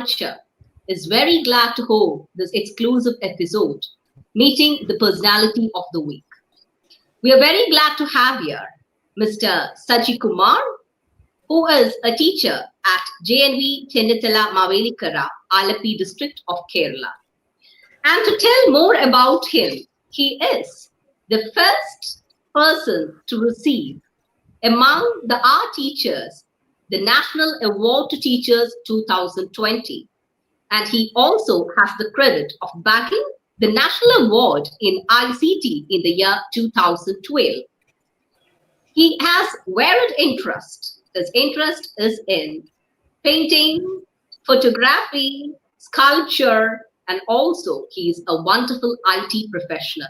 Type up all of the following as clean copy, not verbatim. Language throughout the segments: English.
Culture is very glad to hold this exclusive episode, Meeting the Personality of the Week. We are very glad to have here Mr. Sajikumar, who is a teacher at JNV Cheennithala Mavelikara, Allepey district of Kerala. And to tell more about him, he is the first person to receive among the art teachers the National Award to Teachers 2020. And he also has the credit of backing the National Award in ICT in the year 2012. He has varied interest. His interest is in painting, photography, sculpture, and also he is a wonderful IT professional.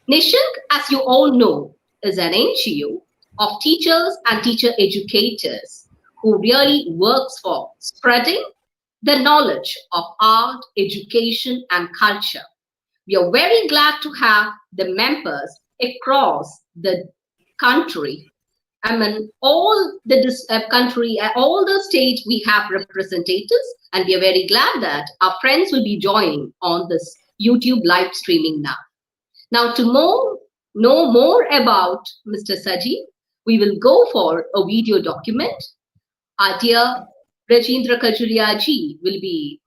Nishant, as you all know, is an NGO of teachers and teacher educators who really works for spreading the knowledge of art, education, and culture. We are very glad to have the members across the country. I mean, all the country, all the states, we have representatives, and we are very glad that our friends will be joining on this YouTube live streaming now. Now, to know more about Mr. Saji, we will go for a video document. Our dear Rajendra Kajuria ji will be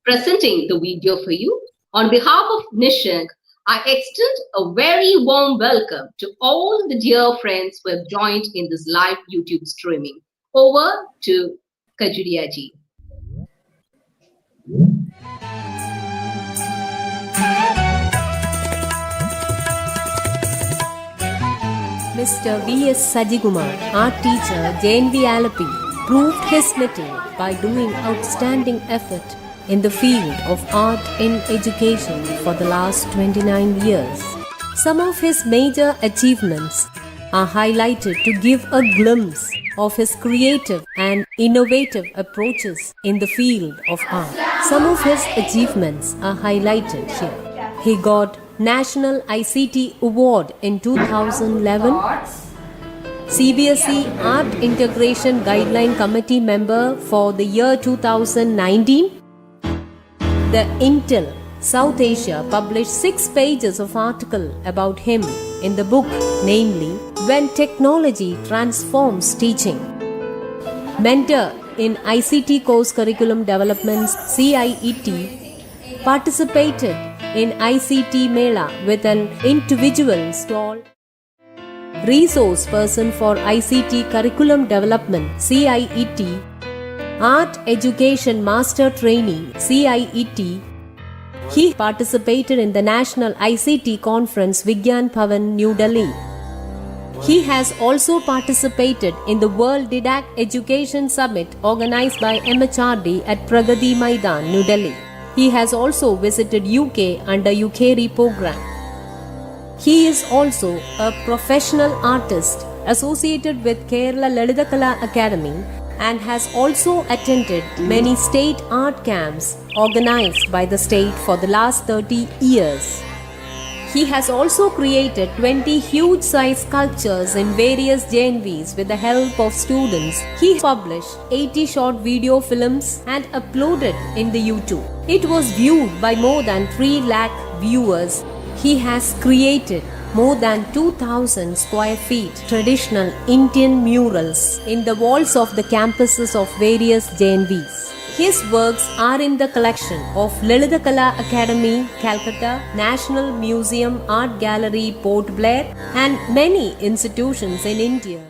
presenting the video for you. On behalf of Nishant, I extend a very warm welcome to all the dear friends who have joined in this live YouTube streaming. Over to Kajuria ji. Mr. V.S. Sajikumar, art teacher, JNV Allepey, proved his mettle by doing outstanding effort in the field of art in education for the last 29 years. Some of his major achievements are highlighted to give a glimpse of his creative and innovative approaches in the field of art. Some of his achievements are highlighted here. He got National ICT Award in 2011, CBSE Art Integration Guideline Committee member for the year 2019. The Intel South Asia published 6 pages of article about him in the book, namely When Technology Transforms Teaching. Mentor in ICT Course Curriculum Development's CIET, participated in ICT Mela with an individual stall. Resource person for ICT Curriculum Development CIET, Art Education Master Trainee CIET. He participated in the National ICT Conference Vigyan Bhavan, New Delhi. He has also participated in the World Didact Education Summit organized by MHRD at Pragati Maidan, New Delhi. He has also visited UK under UKRE program. He is also a professional artist associated with Kerala Lalithakala Academy and has also attended many state art camps organized by the state for the last 30 years. He has also created 20 huge-size sculptures in various JNVs with the help of students. He published 80 short video films and uploaded in the YouTube. It was viewed by more than 3 lakh viewers. He has created more than 2,000 square feet traditional Indian murals in the walls of the campuses of various JNVs. His works are in the collection of Lalithakala Academy, Calcutta, National Museum Art Gallery, Port Blair, and many institutions in India.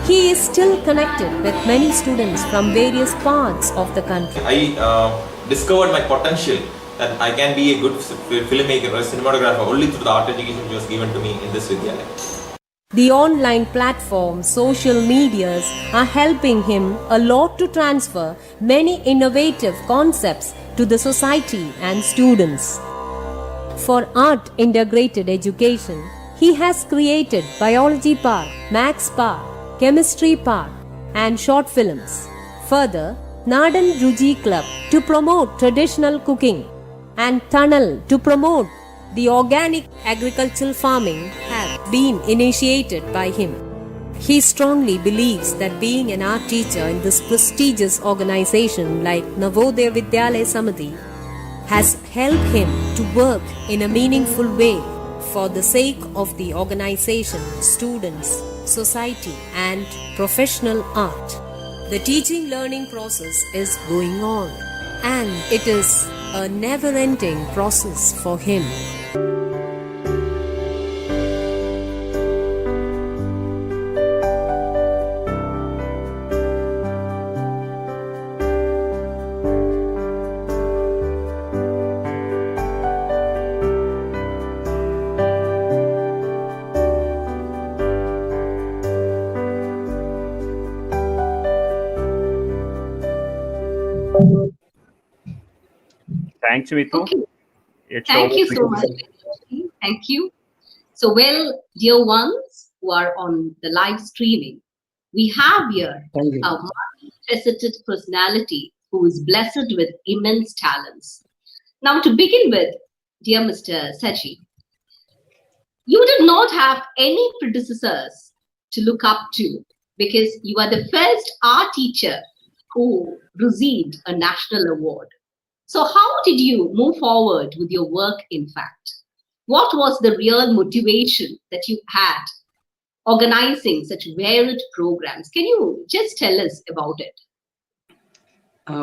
He is still connected with many students from various parts of the country. I discovered my potential that I can be a good filmmaker or cinematographer only through the art education which was given to me in this Vidyalaya. The online platforms, social medias are helping him a lot to transfer many innovative concepts to the society and students. For art integrated education, he has created Biology Park, Max Park, Chemistry Park, and short films. Further, Nadan Ruji Club to promote traditional cooking and Tunnel to promote the organic agricultural farming have been initiated by him. He strongly believes that being an art teacher in this prestigious organization like Navodaya Vidyalaya Samiti has helped him to work in a meaningful way for the sake of the organization, students, society, and professional art. The teaching learning process is going on, and it is a never ending process for him. Thanks, Mitu. Okay. Thank you so much. Thank you. So, well, dear ones who are on the live streaming, we have here a multifaceted personality who is blessed with immense talents. Now, to begin with, dear Mr. Saji, you did not have any predecessors to look up to because you are the first art teacher who received a national award. So how did you move forward with your work, in fact? What was the real motivation that you had organizing such varied programs? Can you just tell us about it?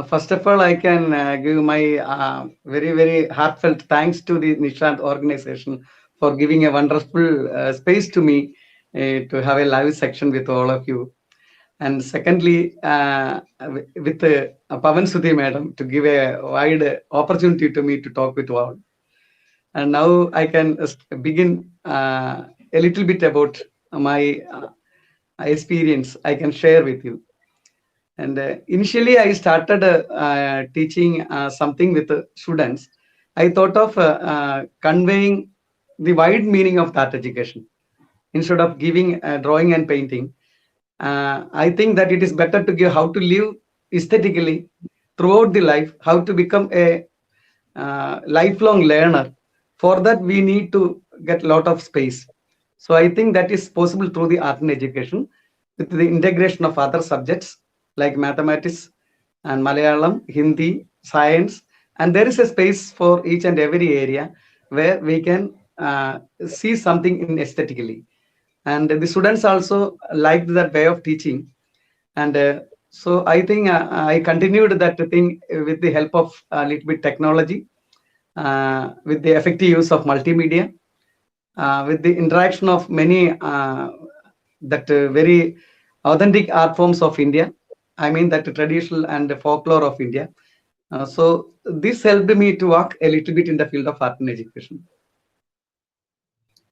First of all, I can give my very, very heartfelt thanks to the Nishant organization for giving a wonderful space to me to have a live section with all of you. And secondly, with Pavan Sudhi madam to give a wide opportunity to me to talk with all. And now I can begin a little bit about my experience I can share with you. And initially, I started teaching something with students. I thought of conveying the wide meaning of art education instead of giving drawing and painting. I think that it is better to give how to live aesthetically throughout the life, how to become a lifelong learner. For that, we need to get a lot of space. So I think that is possible through the art and education with the integration of other subjects like mathematics and Malayalam, Hindi, science. And there is a space for each and every area where we can see something in aesthetically. And the students also liked that way of teaching. And so I think I continued that thing with the help of a little bit technology, with the effective use of multimedia, with the interaction of many very authentic art forms of India. I mean that traditional and folklore of India. So this helped me to work a little bit in the field of art and education.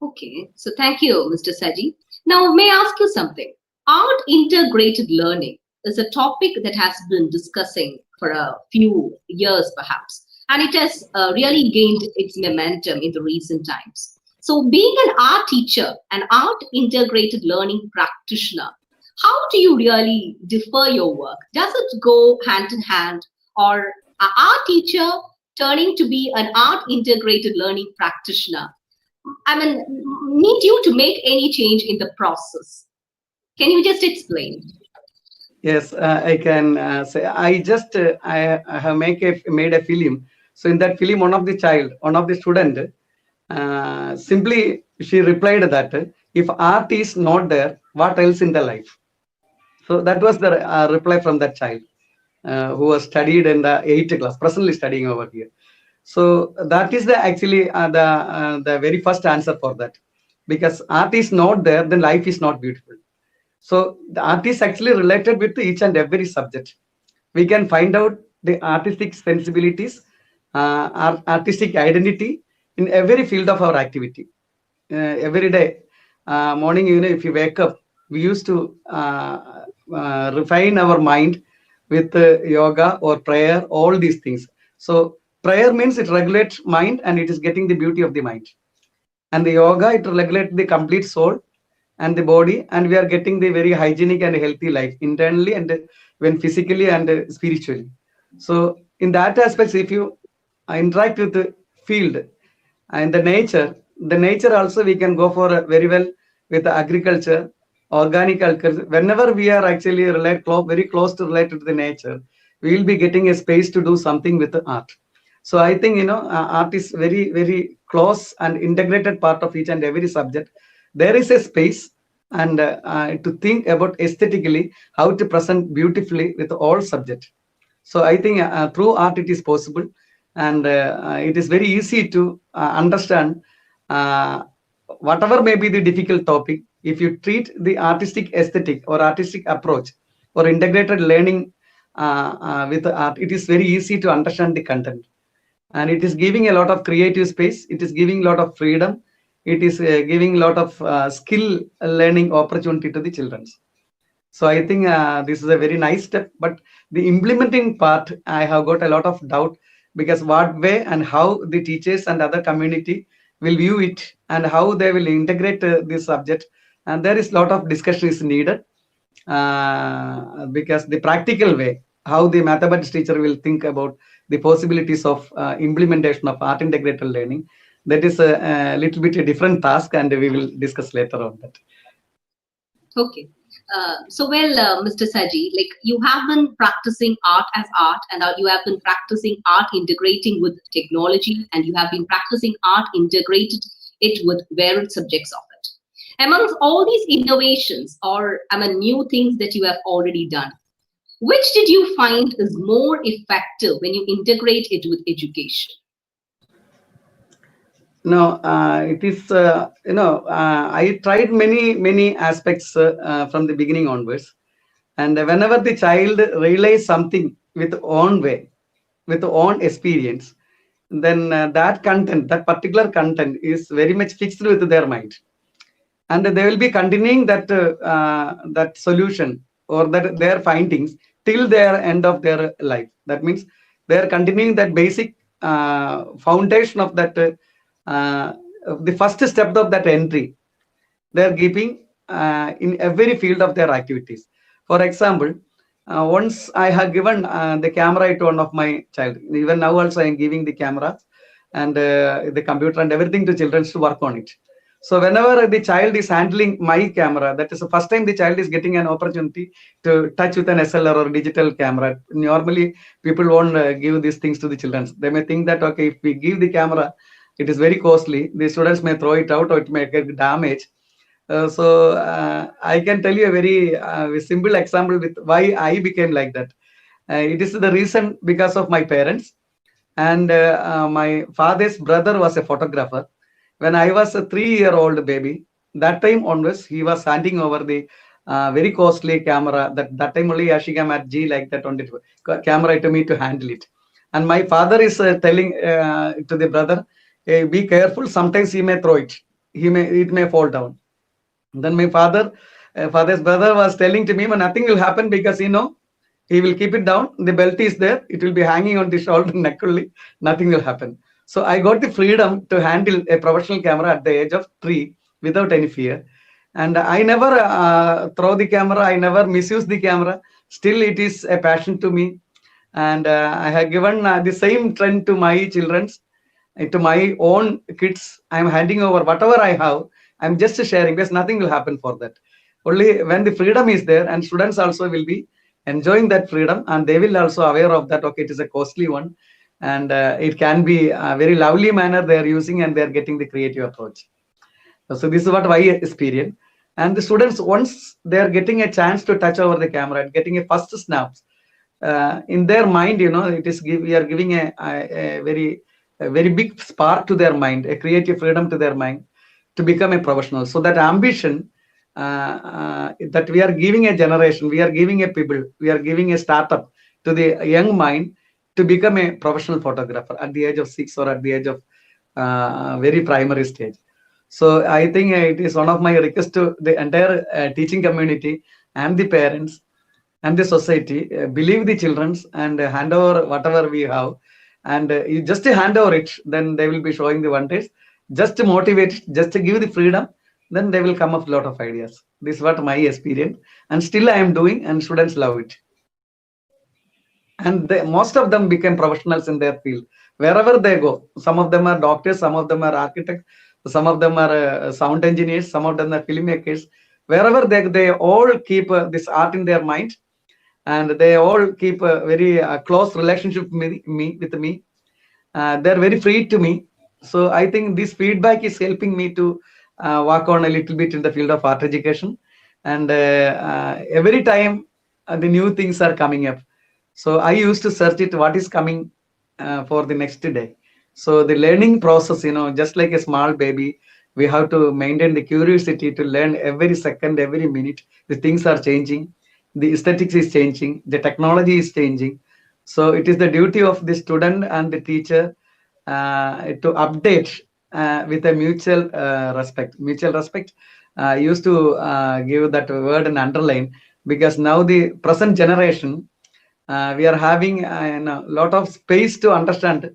Okay, so thank you, Mr. Saji. Now, may I ask you something? Art integrated learning is a topic that has been discussing for a few years, perhaps, and it has really gained its momentum in the recent times. So, being an art teacher, an art integrated learning practitioner, how do you really differ your work? Does it go hand in hand, or an art teacher turning to be an art integrated learning practitioner? I mean, need you to make any change in the process? Can you just explain? Yes, I can say. I have made a film. So in that film, one of the student, simply she replied that if art is not there, what else in the life? So that was the reply from that child who was studied in the 8th class, presently studying over here. So that is actually the very first answer for that, because art is not there, then life is not beautiful. So the art is actually related with each and every subject. We can find out the artistic sensibilities, artistic identity in every field of our activity. Every day, morning, if you wake up, we used to refine our mind with yoga or prayer, all these things. So prayer means it regulates mind and it is getting the beauty of the mind. And the yoga, it regulates the complete soul and the body, and we are getting the very hygienic and healthy life internally and when physically and spiritually. So in that aspect, if you interact with the field and the nature also we can go for very well with the agriculture, organic culture. Whenever we are actually very close to related to the nature, we will be getting a space to do something with the art. So I think, art is very, very close and integrated part of each and every subject. There is a space and to think about aesthetically how to present beautifully with all subjects. So I think through art it is possible, and it is very easy to understand whatever may be the difficult topic. If you treat the artistic aesthetic or artistic approach or integrated learning with art, it is very easy to understand the content, and it is giving a lot of creative space. It is giving a lot of freedom. It is giving a lot of skill learning opportunity to the children. So I think this is a very nice step, but the implementing part, I have got a lot of doubt, because what way and how the teachers and other community will view it and how they will integrate this subject. And there is a lot of discussion is needed, because the practical way, how the mathematics teacher will think about the possibilities of implementation of art integrated learning, that is a little bit a different task, and we will discuss later on that. Okay. Mr. Saji, like, you have been practicing art as art, and you have been practicing art integrating with technology, and you have been practicing art integrated it with varied subjects of it. Amongst all these innovations or new things that you have already done, which did you find is more effective when you integrate it with education? No, it is, I tried many aspects from the beginning onwards. And whenever the child realizes something with own way, with own experience, then that particular content is very much fixed with their mind. And they will be continuing that solution or their findings till their end of their life. That means they are continuing that basic foundation of that, the first step of that entry. They are keeping in every field of their activities. For example, once I have given the camera to one of my child. Even now also I am giving the camera and the computer and everything to children to work on it. So whenever the child is handling my camera, that is the first time the child is getting an opportunity to touch with an SLR or digital camera. Normally, people won't give these things to the children. They may think that, okay, if we give the camera, it is very costly. The students may throw it out or it may get damaged. I can tell you a very simple example with why I became like that. It is the reason because of my parents, and my father's brother was a photographer. When I was a 3-year-old baby, that time onwards, he was handing over the very costly camera. That time only Ashigam at G like that on the camera to me to handle it. And my father is telling to the brother, hey, be careful. Sometimes he may throw it. It may fall down. Then my father's brother was telling to me, nothing will happen because, he will keep it down. The belt is there. It will be hanging on the shoulder neck only. Nothing will happen. So I got the freedom to handle a professional camera at the age of 3 without any fear. And I never throw the camera. I never misuse the camera. Still, it is a passion to me. And I have given the same trend to my children, to my own kids. I'm handing over whatever I have. I'm just sharing, because nothing will happen for that. Only when the freedom is there, and students also will be enjoying that freedom, and they will also aware of that, okay, it is a costly one, and it can be a very lovely manner they are using, and they are getting the creative approach. So this is what I experience. And the students, once they are getting a chance to touch over the camera and getting a first snaps, in their mind, we are giving a very big spark to their mind, a creative freedom to their mind, to become a professional. So that ambition that we are giving a generation, we are giving a people, we are giving a startup to the young mind to become a professional photographer at the age of 6 or at the age of very primary stage. So I think it is one of my requests to the entire teaching community and the parents and the society, believe the children and hand over whatever we have. And you just hand over it, then they will be showing the wonders. Just to motivate, just to give the freedom, then they will come up with a lot of ideas. This is what my experience, and still I am doing, and students love it. And most of them became professionals in their field. Wherever they go, some of them are doctors, some of them are architects, some of them are sound engineers, some of them are filmmakers. wherever they all keep this art in their mind, and they all keep a very close relationship with me. They're very free to me. So I think this feedback is helping me to work on a little bit in the field of art education. And every time the new things are coming up. So I used to search it, what is coming for the next day. So the learning process, just like a small baby, we have to maintain the curiosity to learn every second, every minute. The things are changing. The aesthetics is changing. The technology is changing. So it is the duty of the student and the teacher to update with a mutual respect. Mutual respect. I used to give that word and underline, because now the present generation, we are having a lot of space to understand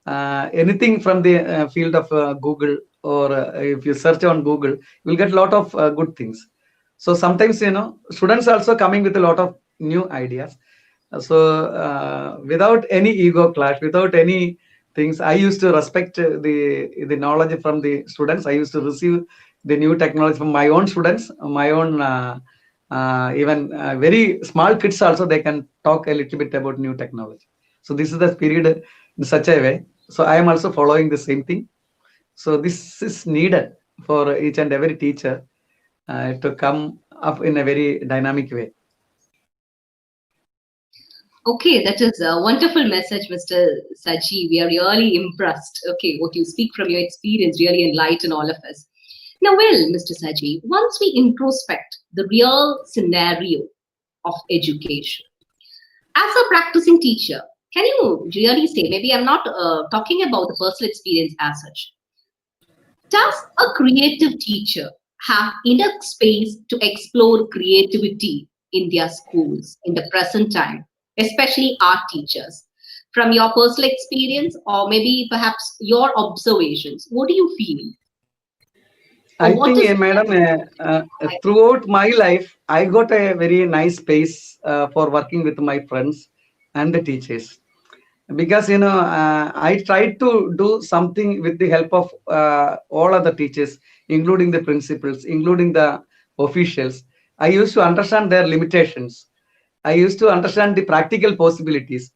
anything from the field of Google, or if you search on Google, you will get a lot of good things. So sometimes, students also coming with a lot of new ideas. So without any ego clash, without any things, I used to respect the knowledge from the students. I used to receive the new technology from my own students, my own even very small kids also, they can talk a little bit about new technology. So this is the period in such a way. So I am also following the same thing. So this is needed for each and every teacher to come up in a very dynamic way. Okay, that is a wonderful message, Mr. Saji. We are really impressed. Okay, what you speak from your experience really enlighten all of us. Now, well, Mr. Saji, once we introspect the real scenario of education, as a practicing teacher, can you really say, maybe I'm not talking about the personal experience as such, does a creative teacher have enough space to explore creativity in their schools in the present time, especially art teachers? From your personal experience, or maybe perhaps your observations, what do you feel? I think, madam, throughout my life, I got a very nice space for working with my friends and the teachers. Because, I tried to do something with the help of all other teachers, including the principals, including the officials. I used to understand their limitations. I used to understand the practical possibilities.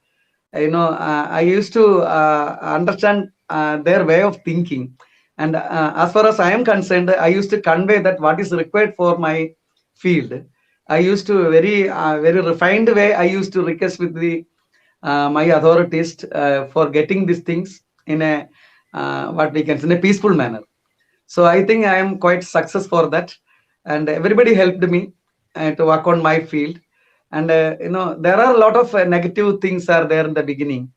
I used to understand their way of thinking. And as far as I am concerned, I used to convey that what is required for my field. I used to very refined way. I used to request with the my authorities for getting these things in a what we can say in a peaceful manner. So I think I am quite success for that, and everybody helped me to work on my field. And there are a lot of negative things are there in the beginning.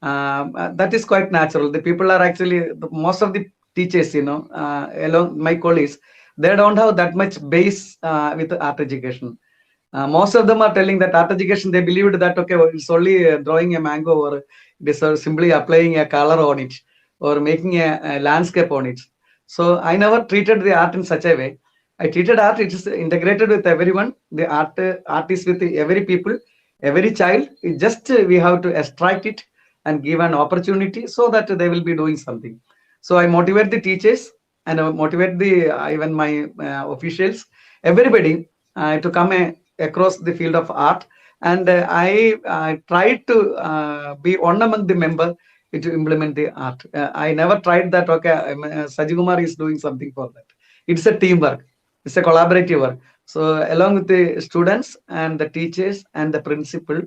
That is quite natural. The people are actually most of the teachers, along my colleagues, they don't have that much base with art education. Most of them are telling that art education, they believed that, okay, it's only drawing a mango, or it is simply applying a color on it, or making a landscape on it. So I never treated the art in such a way. I treated art, it is integrated with everyone. The art is with every people, every child. It just we have to extract it and give an opportunity so that they will be doing something. So I motivate the teachers, and I motivate the even my officials, everybody to come across the field of art. And I tried to be one among the member to implement the art. I never tried that, okay, Sajikumar is doing something for that. It's a teamwork. It's a collaborative work. So along with the students and the teachers and the principal,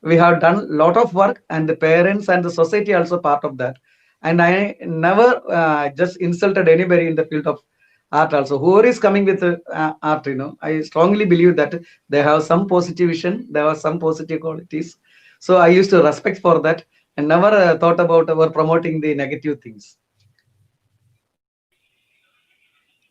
we have done a lot of work, and the parents and the society also part of that. And I never just insulted anybody in the field of art also. Whoever is coming with art, I strongly believe that they have some positive vision, they have some positive qualities. So I used to respect for that, and never thought about or promoting the negative things.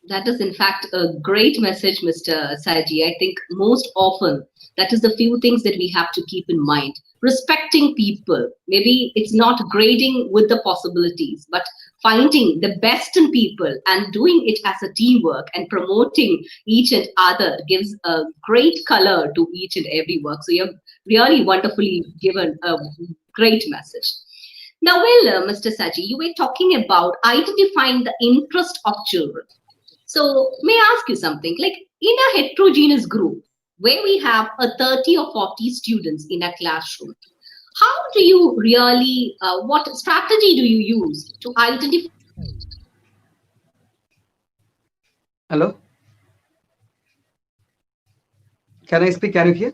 That is, in fact, a great message, Mr. Saji. I think most often that is the few things that we have to keep in mind. Respecting people. Maybe it's not grading with the possibilities, but finding the best in people and doing it as a teamwork and promoting each and other gives a great color to each and every work. So you've really wonderfully given a great message. Now, well, Mr. Saji, you were talking about identifying the interest of children. So may I ask you something? Like in a heterogeneous group where we have a 30 or 40 students in a classroom, how do you really, what strategy do you use to identify? Hello? Can I speak? Can you hear?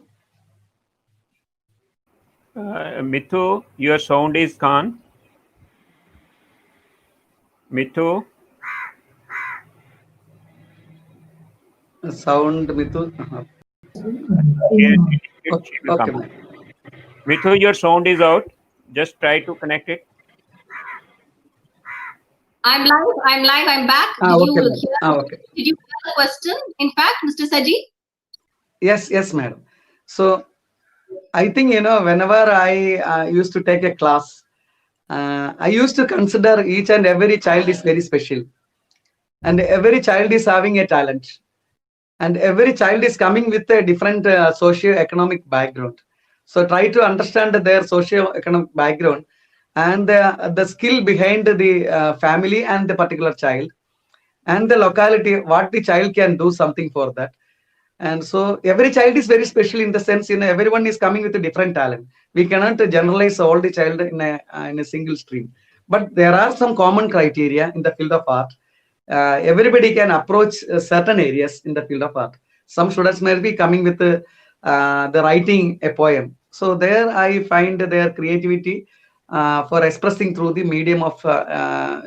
Mithu, your sound is gone. Mithu, Sound, Mithu. she Okay, will okay, come. ma'am. Mithu, your sound is out. Just try to connect it. I'm live, I'm back. Okay, ma'am. Okay. Did you hear the question? In fact, Mr. Saji? Yes, madam. So I think, whenever I used to take a class, I used to consider each and every child is very special. And every child is having a talent. And every child is coming with a different socio-economic background. So try to understand their socio-economic background and the skill behind the family and the particular child and the locality, what the child can do something for that. And so every child is very special in the sense, everyone is coming with a different talent. We cannot generalize all the child in a single stream. But there are some common criteria in the field of art. Everybody can approach certain areas in the field of art. Some students may be coming with the writing a poem. So there I find their creativity for expressing through the medium of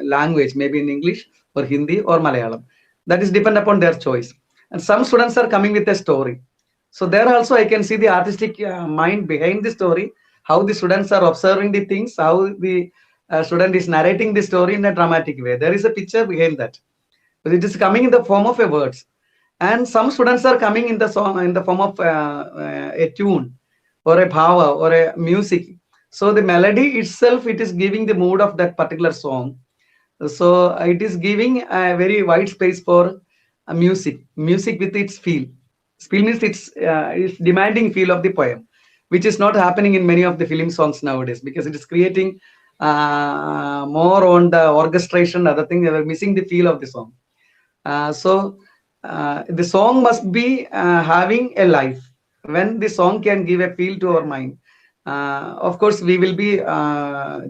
language, maybe in English or Hindi or Malayalam. That is depend upon their choice. And some students are coming with a story. So there also I can see the artistic mind behind the story, how the students are observing the things, how the student is narrating the story in a dramatic way. There is a picture behind that. But it is coming in the form of a words. And some students are coming in the song in the form of a tune or a bhava or a music. So the melody itself, it is giving the mood of that particular song. So it is giving a very wide space for music with its feel. Feel means it's demanding feel of the poem, which is not happening in many of the film songs nowadays, because it is creating more on the orchestration, other thing. They were missing the feel of the song. So the song must be having a life. When the song can give a feel to our mind, of course we will be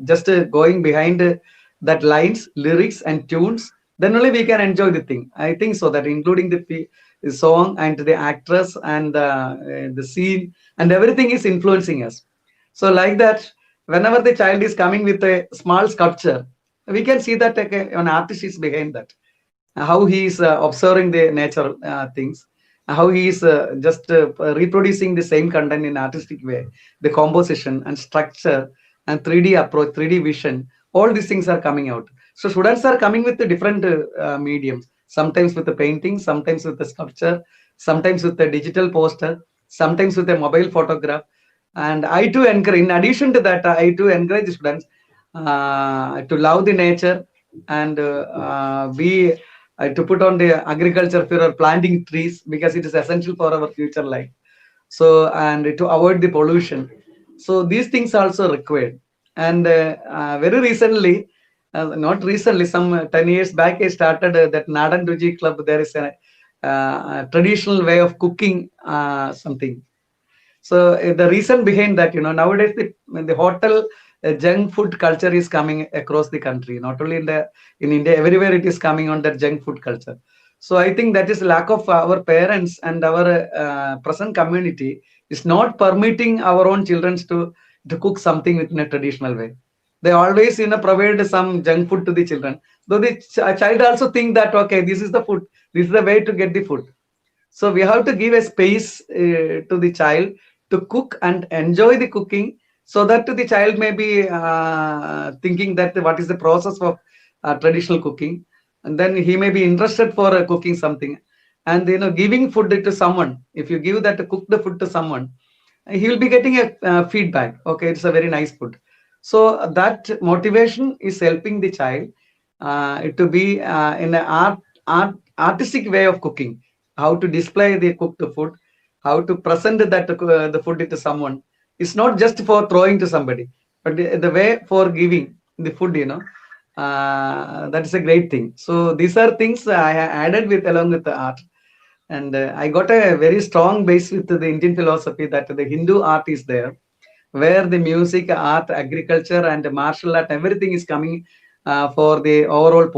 just going behind that lines, lyrics and tunes, then only we can enjoy the thing. I think so, that including the song and the actress and the scene and everything is influencing us. So like that, whenever the child is coming with a small sculpture, we can see that an artist is behind that, how he is observing the nature things, how he is just reproducing the same content in artistic way, the composition and structure and 3D approach, 3D vision, all these things are coming out. So students are coming with the different mediums, sometimes with the painting, sometimes with the sculpture, sometimes with the digital poster, sometimes with a mobile photograph. And I too encourage, in addition to that, I too encourage students to love the nature and to put on the agriculture for planting trees, because it is essential for our future life. So, and to avoid the pollution. So these things are also required. And very recently, not recently, some 10 years back, I started that Nadan Ruji Club. There is a traditional way of cooking something. So the reason behind that, nowadays the hotel junk food culture is coming across the country, not only in India, everywhere it is coming on that junk food culture. So I think that is lack of our parents and our present community is not permitting our own children to cook something in a traditional way. They always provide some junk food to the children, though the child also think that, okay, this is the food, this is the way to get the food. So we have to give a space to the child to cook and enjoy the cooking, so that the child may be thinking that what is the process of traditional cooking, and then he may be interested for cooking something. And giving food to someone, if you give that cook the food to someone, he will be getting a feedback, okay, it's a very nice food. So that motivation is helping the child to be in an artistic way of cooking, how to display the cooked food, how to present that the food to someone. It's not just for throwing to somebody, but the way for giving the food, That is a great thing. So these are things I added with along with the art. And I got a very strong base with the Indian philosophy that the Hindu art is there, where the music, art, agriculture, and martial art, everything is coming for the overall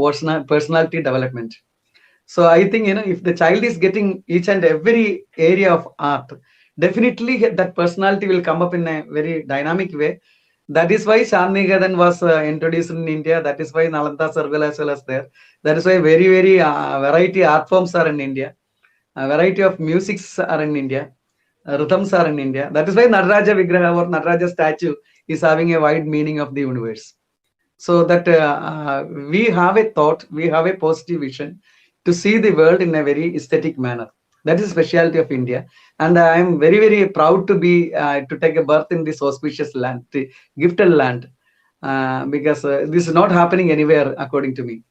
personality development. So I think, if the child is getting each and every area of art, definitely that personality will come up in a very dynamic way. That is why Shantigadan was introduced in India. That is why Nalanda Circle as well as there. That is why very, very variety art forms are in India. A variety of musics are in India. Rhythms are in India. That is why Nataraja Vigraha or Nataraja statue is having a wide meaning of the universe. So that we have a thought, we have a positive vision to see the world in a very aesthetic manner. That is the specialty of India. And I am very, very proud to be to take a birth in this auspicious land, the gifted land, because this is not happening anywhere, according to me.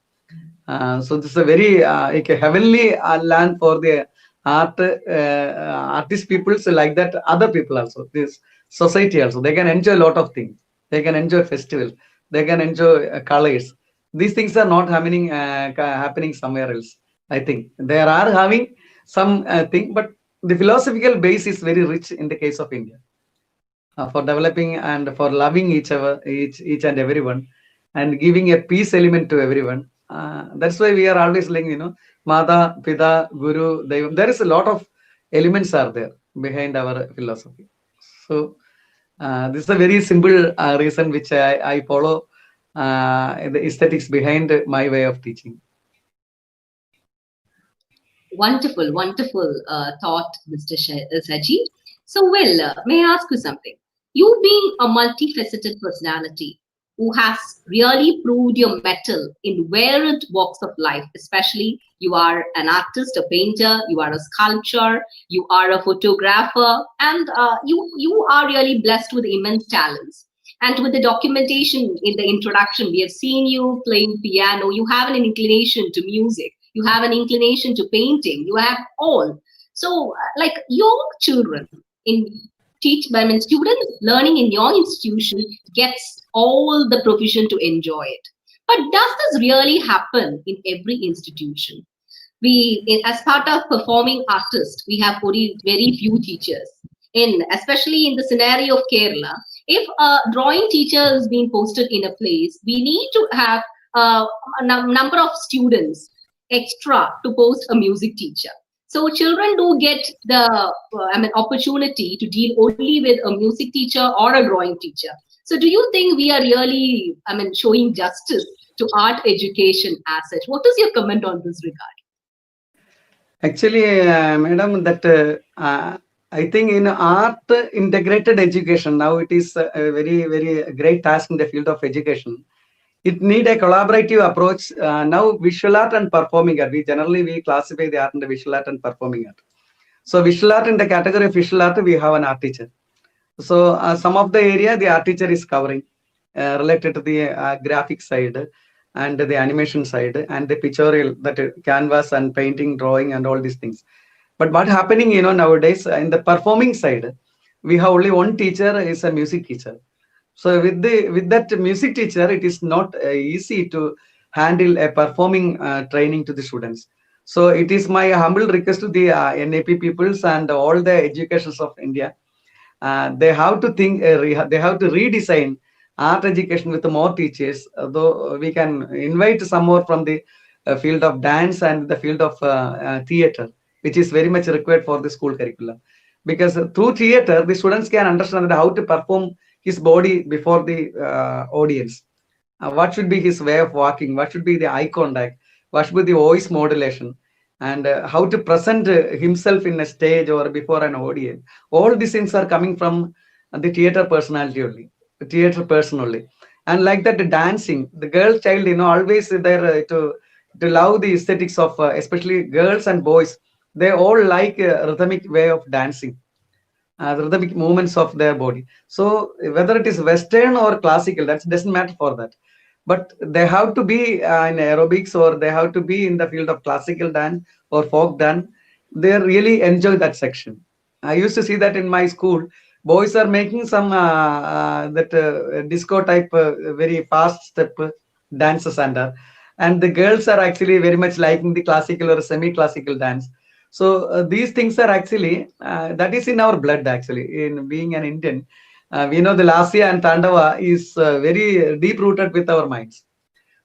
So this is a very like a heavenly land for the artist people. So like that, other people also, this society also, they can enjoy a lot of things. They can enjoy festival. They can enjoy colors. These things are not happening somewhere else. I think there are having some thing, but the philosophical base is very rich in the case of India for developing and for loving each and everyone, and giving a peace element to everyone. That's why we are always like, Mata, Pita, Guru, Devam. There is a lot of elements are there behind our philosophy. So this is a very simple reason which I follow the aesthetics behind my way of teaching. Wonderful, wonderful thought, Mr. Saji. So, Will, may I ask you something? You being a multifaceted personality who has really proved your mettle in varied walks of life, especially you are an artist, a painter, you are a sculptor, you are a photographer, and you are really blessed with immense talents. And with the documentation in the introduction, we have seen you playing piano, you have an inclination to music, you have an inclination to painting, you have all. So, like your children students learning in your institution gets all the provision to enjoy it. But does this really happen in every institution? As part of performing artists, we have very few teachers. Especially in the scenario of Kerala, if a drawing teacher is being posted in a place, we need to have a number of students extra to post a music teacher. So children do get the opportunity to deal only with a music teacher or a drawing teacher. So do you think we are really showing justice to art education as such? What is your comment on this regard? Actually, madam, that I think in art integrated education, now it is a very, very great task in the field of education. It need a collaborative approach. Now visual art and performing art, we classify the art into visual art and performing art. So visual art, in the category of visual art, we have an art teacher. So some of the area the art teacher is covering related to the graphic side and the animation side and the pictorial, that canvas and painting, drawing and all these things. But what happening, nowadays in the performing side, we have only one teacher is a music teacher. So with that music teacher, it is not easy to handle a performing training to the students. So it is my humble request to the NAP peoples and all the educations of India. They have to think, they have to redesign art education with more teachers. Though we can invite some more from the field of dance and the field of theater, which is very much required for the school curriculum. Because through theater, the students can understand how to perform his body before the audience. What should be his way of walking? What should be the eye contact? What should be the voice modulation? And how to present himself in a stage or before an audience. All these things are coming from the theater personality only, the theater person only. And like that, the dancing, the girl child, always there to love the aesthetics of especially girls and boys. They all like a rhythmic way of dancing, the rhythmic movements of their body. So whether it is Western or classical, that doesn't matter for that. But they have to be in aerobics, or they have to be in the field of classical dance or folk dance. They really enjoy that section. I used to see that in my school. Boys are making some that disco type very fast step dances and the girls are actually very much liking the classical or semi-classical dance. So these things are actually that is in our blood actually. In being an Indian, we know the Lasya and Tandava is very deep rooted with our minds.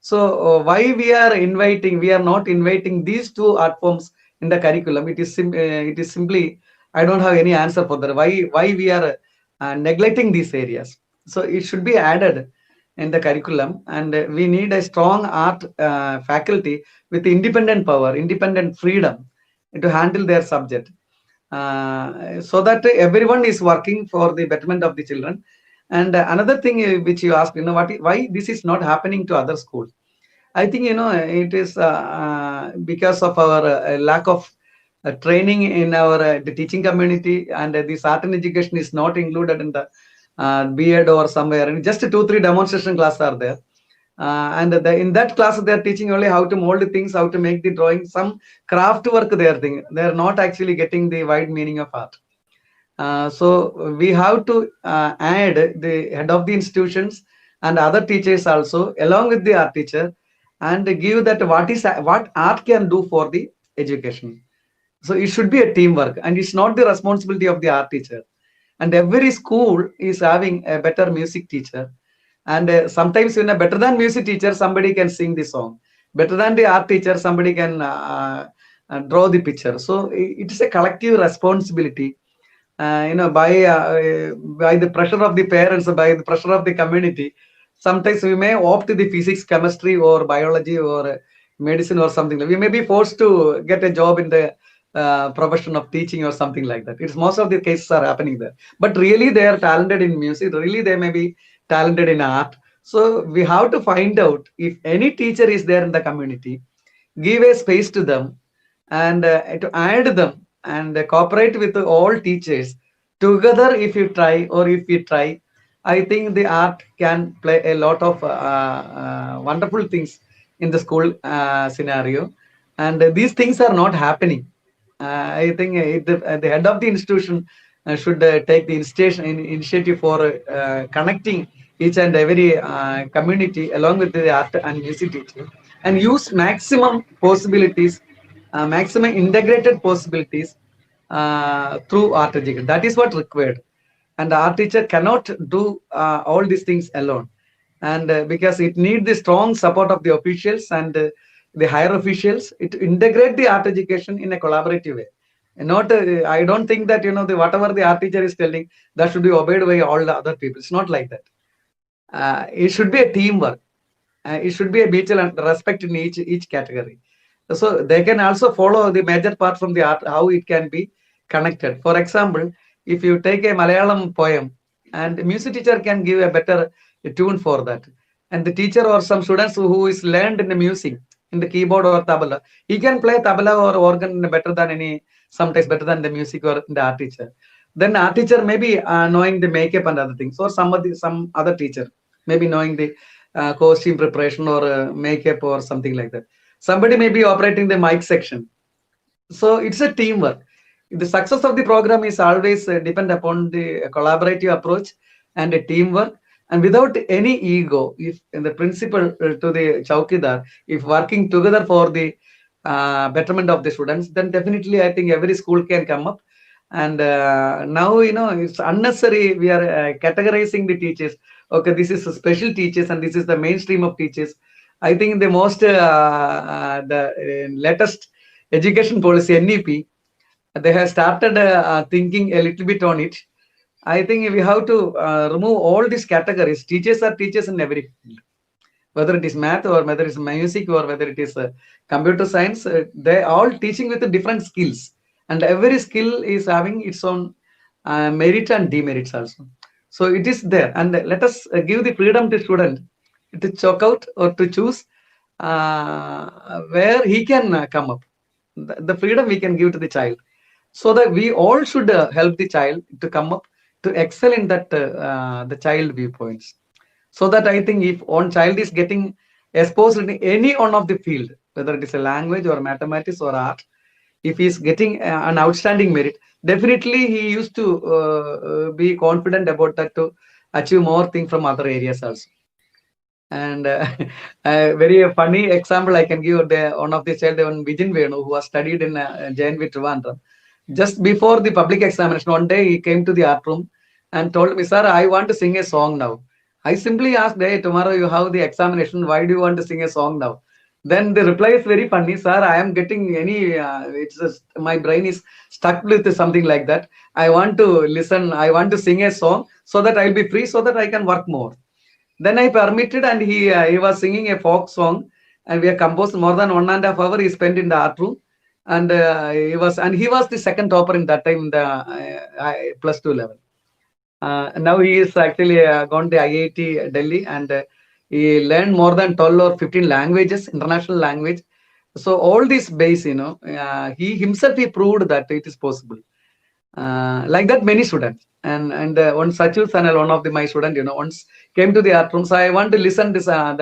So why we are not inviting these two art forms in the curriculum? It is simply, I don't have any answer for that. Why we are neglecting these areas? So it should be added in the curriculum, and we need a strong art faculty with independent power, independent freedom to handle their subject, so that everyone is working for the betterment of the children. And another thing which you asked, why this is not happening to other schools? I think it is because of our lack of training in our the teaching community, and this art and education is not included in the B.Ed or somewhere. And just 2-3 demonstration classes are there, and in that class they are teaching only how to mold things, how to make the drawing, some craft work they are thinking. They are not actually getting the wide meaning of art. So we have to add the head of the institutions and other teachers also along with the art teacher, and give that what art can do for the education. So it should be a teamwork, and it's not the responsibility of the art teacher. And every school is having a better music teacher, and sometimes when a better than music teacher, somebody can sing the song. Better than the art teacher, somebody can draw the picture. So it is a collective responsibility. By the pressure of the parents, by the pressure of the community, sometimes we may opt to the physics, chemistry, or biology, or medicine, or something. We may be forced to get a job in the profession of teaching or something like that. It's most of the cases are happening there. But really, they are talented in music. Really, they may be talented in art. So we have to find out if any teacher is there in the community, give a space to them, and to add them and cooperate with all teachers together. If you try, or if we try, I think the art can play a lot of wonderful things in the school scenario, and these things are not happening. I think the head of the institution should take the initiative for connecting each and every community along with the art and music teaching, and use maximum possibilities, maximum integrated possibilities through art education. That is what required. And the art teacher cannot do all these things alone, and because it needs the strong support of the officials and the higher officials to integrate the art education in a collaborative way. And not I don't think that the whatever the art teacher is telling, that should be obeyed by all the other people. It's not like that. It should be a teamwork. It should be a mutual respect in each category. So they can also follow the major part from the art, how it can be connected. For example, if you take a Malayalam poem, and the music teacher can give a better tune for that, and the teacher or some students who is learned in the music, in the keyboard or tabla, he can play tabla or organ better than sometimes better than the music or the art teacher. Then art teacher may be knowing the makeup and other things, or some other teacher maybe knowing the costume preparation or makeup or something like that. Somebody may be operating the mic section. So it's a teamwork. The success of the program is always depend upon the collaborative approach and a teamwork, and without any ego. If in the principal to the Chaukidar, if working together for the betterment of the students, then definitely I think every school can come up. And now it's unnecessary. We are categorizing the teachers. Okay, this is special teachers and this is the mainstream of teachers. I think the most the latest education policy NEP, they have started thinking a little bit on it. I think we have to remove all these categories. Teachers are teachers in every field, whether it is math or whether it is music or whether it is computer science. They all teaching with different skills, and every skill is having its own merit and demerits also. So it is there, and let us give the freedom to student to choke out or to choose where he can come up. The freedom we can give to the child, so that we all should help the child to come up to excel in that the child viewpoints. So that I think if one child is getting exposed in any one of the field, whether it is a language or mathematics or art, if he is getting an outstanding merit, definitely he used to be confident about that to achieve more things from other areas also. And a very funny example I can give, one of the child, Vijin Venu, who was studied in JNV Trivandrum. Just before the public examination, one day he came to the art room and told me, sir, I want to sing a song now. I simply asked, hey, tomorrow you have the examination, why do you want to sing a song now? Then the reply is very funny, sir, I am getting any, it's just, my brain is stuck with something like that. I want to listen, I want to sing a song so that I'll be free, so that I can work more. Then I permitted, and he was singing a folk song, and we have composed more than 1.5 hours. He spent in the art room, and he was the second topper in that time in the +2 level. Now he is actually gone to IIT Delhi, and he learned more than 12 or 15 languages, international language. So all this base, he himself proved that it is possible. Like that, many students, and one Sachu Sanal, one of my student, once came to the art room. So I want to listen this who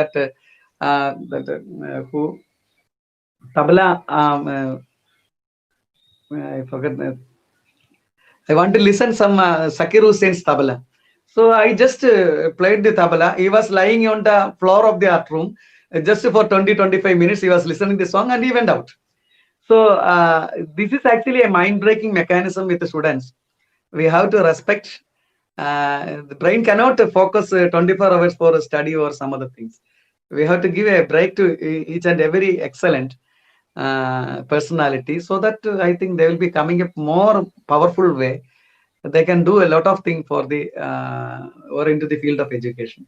tabla. I forget that. I want to listen some Zakir Hussein's tabla. So I just played the tabla. He was lying on the floor of the art room. Just for 20-25 minutes, he was listening the song, and he went out. So this is actually a mind-breaking mechanism with the students. We have to respect. The brain cannot focus 24 hours for a study or some other things. We have to give a break to each and every excellent personality, so that I think they will be coming up more powerful way. They can do a lot of things for the or into the field of education.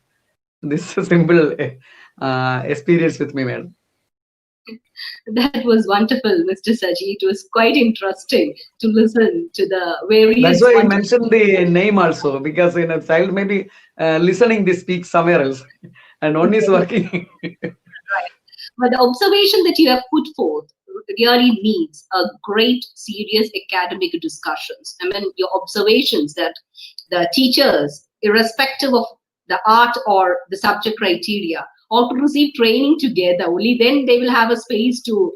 This is a simple experience with me, madam. That was wonderful, Mr. Saji. It was quite interesting to listen to the various. That's why I mentioned the name also, because in a child maybe listening they speak somewhere else, and one is working. Right. But the observation that you have put forth really needs a great, serious academic discussions. I mean, your observations that the teachers, irrespective of the art or the subject criteria, or to receive training together, only then they will have a space to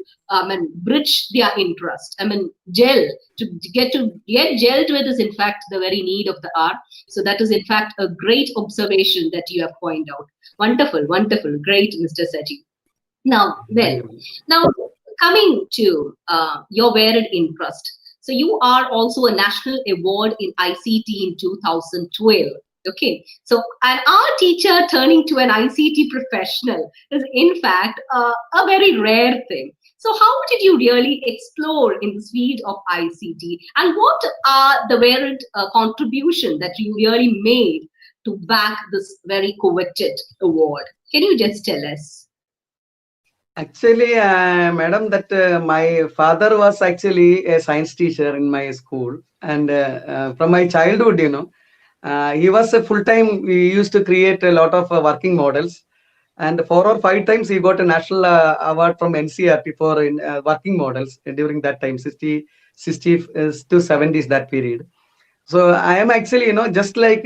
bridge their interest. I mean, get gelled with is in fact the very need of the art. So that is in fact a great observation that you have pointed out. Wonderful, wonderful, great, Mr. Saji. Now, coming to your varied interest. So you are also a national award in ICT in 2012. Okay, so an art teacher turning to an ICT professional is in fact a very rare thing. So how did you really explore in this field of ICT, and what are the varied contribution that you really made to back this very coveted award? Can you just tell us? Actually, madam, that my father was actually a science teacher in my school, and from my childhood, he was a full-time. We used to create a lot of working models, and 4 or 5 times he got a national award from NCRT for working models during that time, 60 to 70s, that period. So I am actually, just like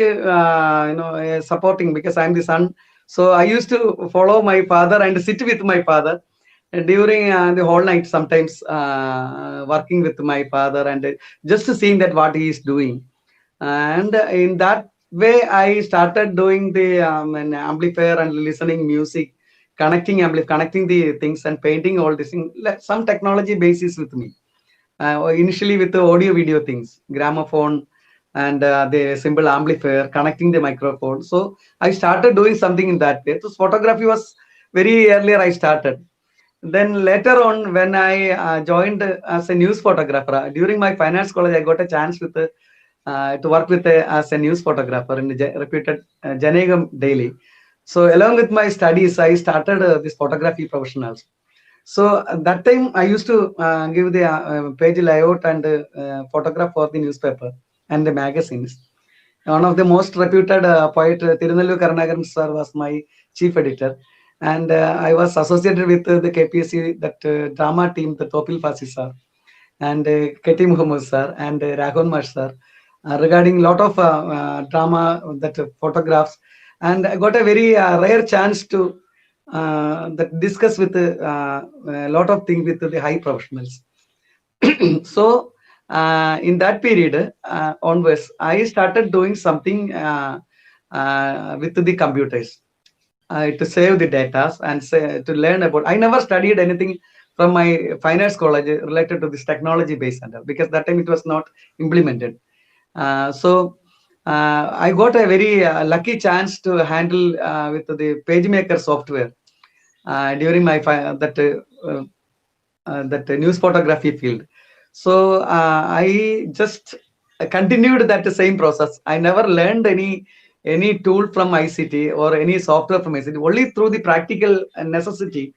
supporting, because I am the son. So I used to follow my father and sit with my father during the whole night, sometimes working with my father, and just seeing that what he is doing. And in that way, I started doing the an amplifier and listening music, connecting the things and painting all this thing. Some technology basis with me. Initially with the audio video things, gramophone, and the simple amplifier, connecting the microphone. So I started doing something in that way. So photography was very earlier I started. Then later on, when I joined as a news photographer, during my finance college, I got a chance with to work with as a news photographer in the reputed Janegam Daily. So along with my studies, I started this photography profession also. So at that time, I used to give the page layout and photograph for the newspaper and the magazines. One of the most reputed poet, Tirunellu Karunakaran sir, was my chief editor. And I was associated with the KPSC, that drama team, the Topil Fasi sir, and Keti Muhammad sir, and Rahul Mash sir, regarding a lot of drama, that photographs. And I got a very rare chance to discuss with a lot of things with the high professionals. So in that period onwards, I started doing something with the computers. to save the data and to learn about. I never studied anything from my fine arts college related to this technology based center, because that time it was not implemented. So I got a very lucky chance to handle with the PageMaker software during my that news photography field. So I just continued that same process. I never learned any tool from ICT or any software from ICT. Only through the practical necessity,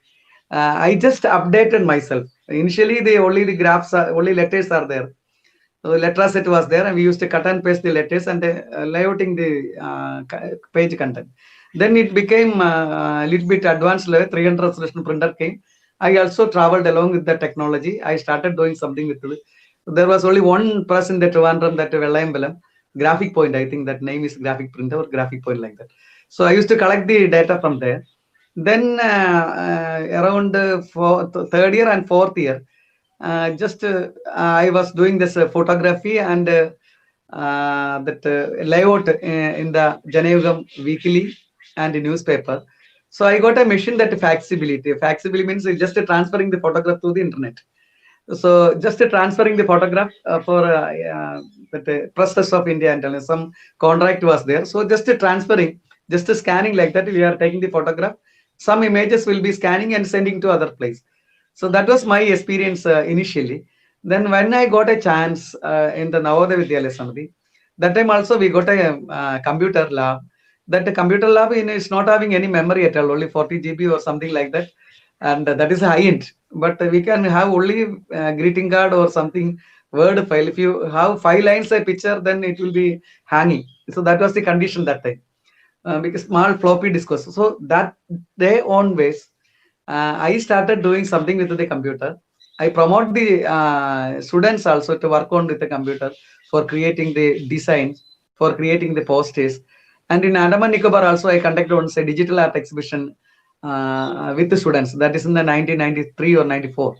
I just updated myself. Initially, only the graphs, only letters are there. So the letter set was there, and we used to cut and paste the letters and layouting the page content. Then it became a little bit advanced level. 300 resolution printer came. I also traveled along with the technology. I started doing something with it. There was only one person that Trivandrum, that Vellaimbalam, Graphic Point. I think that name is Graphic Printer or Graphic Point, like that. So I used to collect the data from there. Then around third year and fourth year, I was doing this photography and that layout in the Janayugam weekly and newspaper. So I got a machine that facsibility. Facsibility means just transferring the photograph to the internet. So just transferring the photograph for that Press of India and some contract was there. So just transferring, just scanning like that. We are taking the photograph. Some images will be scanning and sending to other place. So that was my experience initially. Then when I got a chance in the Navodaya Vidyalaya Samiti, that time also we got a computer lab. That computer lab is not having any memory at all, only 40 GB or something like that. And that is high end. But we can have only greeting card or something Word file. If you have 5 lines a picture, then it will be hanging. So that was the condition that time. Because small floppy disk was. So that day onwards, I started doing something with the computer. I promote the students also to work on with the computer for creating the designs, for creating the posters. And in Andaman Nicobar also, I conducted once a digital art exhibition with the students. That is in the 1993 or 94.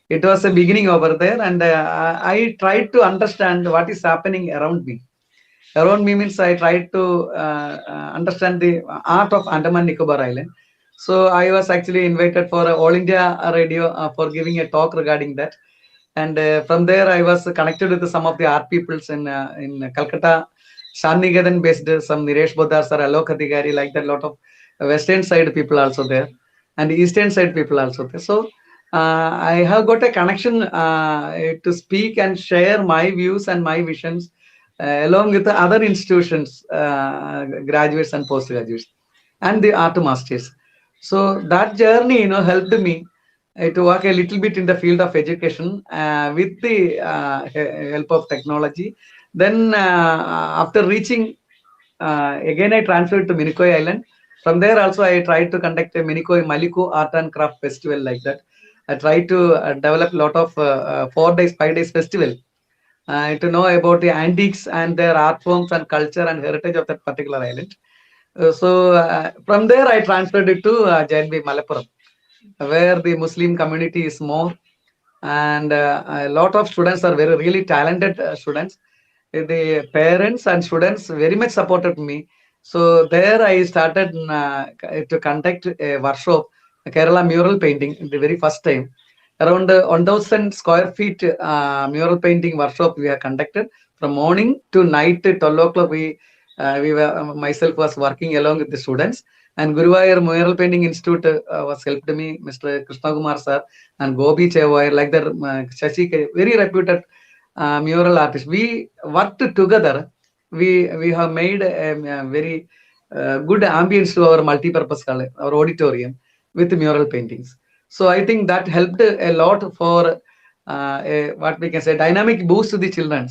It was a beginning over there, and I tried to understand what is happening around me. Around me means I tried to understand the art of Andaman Nicobar Island. So I was actually invited for All India Radio for giving a talk regarding that. And from there, I was connected with some of the art peoples in Calcutta, Shannigadan based, some Niresh Bodhar sir, Alok Adhikari, like that, lot of western side people also there, and eastern side people also there. So I have got a connection to speak and share my views and my visions along with the other institutions, graduates and postgraduates, and the art masters. So that journey, helped me to work a little bit in the field of education with the help of technology. Then after reaching, again I transferred to Minicoy Island. From there also I tried to conduct a Minicoy Maliku Art and Craft Festival, like that. I tried to develop a lot of 4 days, 5 days festival to know about the antiques and their art forms and culture and heritage of that particular island. So from there I transferred it to JNB Malappuram, where the Muslim community is more, and a lot of students are very really talented students. The parents and students very much supported me. So there I started to conduct a workshop, Kerala mural painting, the very first time. Around 1,000 square feet mural painting workshop we have conducted from morning to night. 12 o'clock myself was working along with the students, and Guruvayur Mural Painting Institute was helped me, Mr. Krishna Kumar sir and Gobi Chevayar, like that, Shashi, very reputed mural artist. We worked together. We have made a very good ambience to our multi-purpose hall, our auditorium, with mural paintings. So I think that helped a lot for what we can say dynamic boost to the children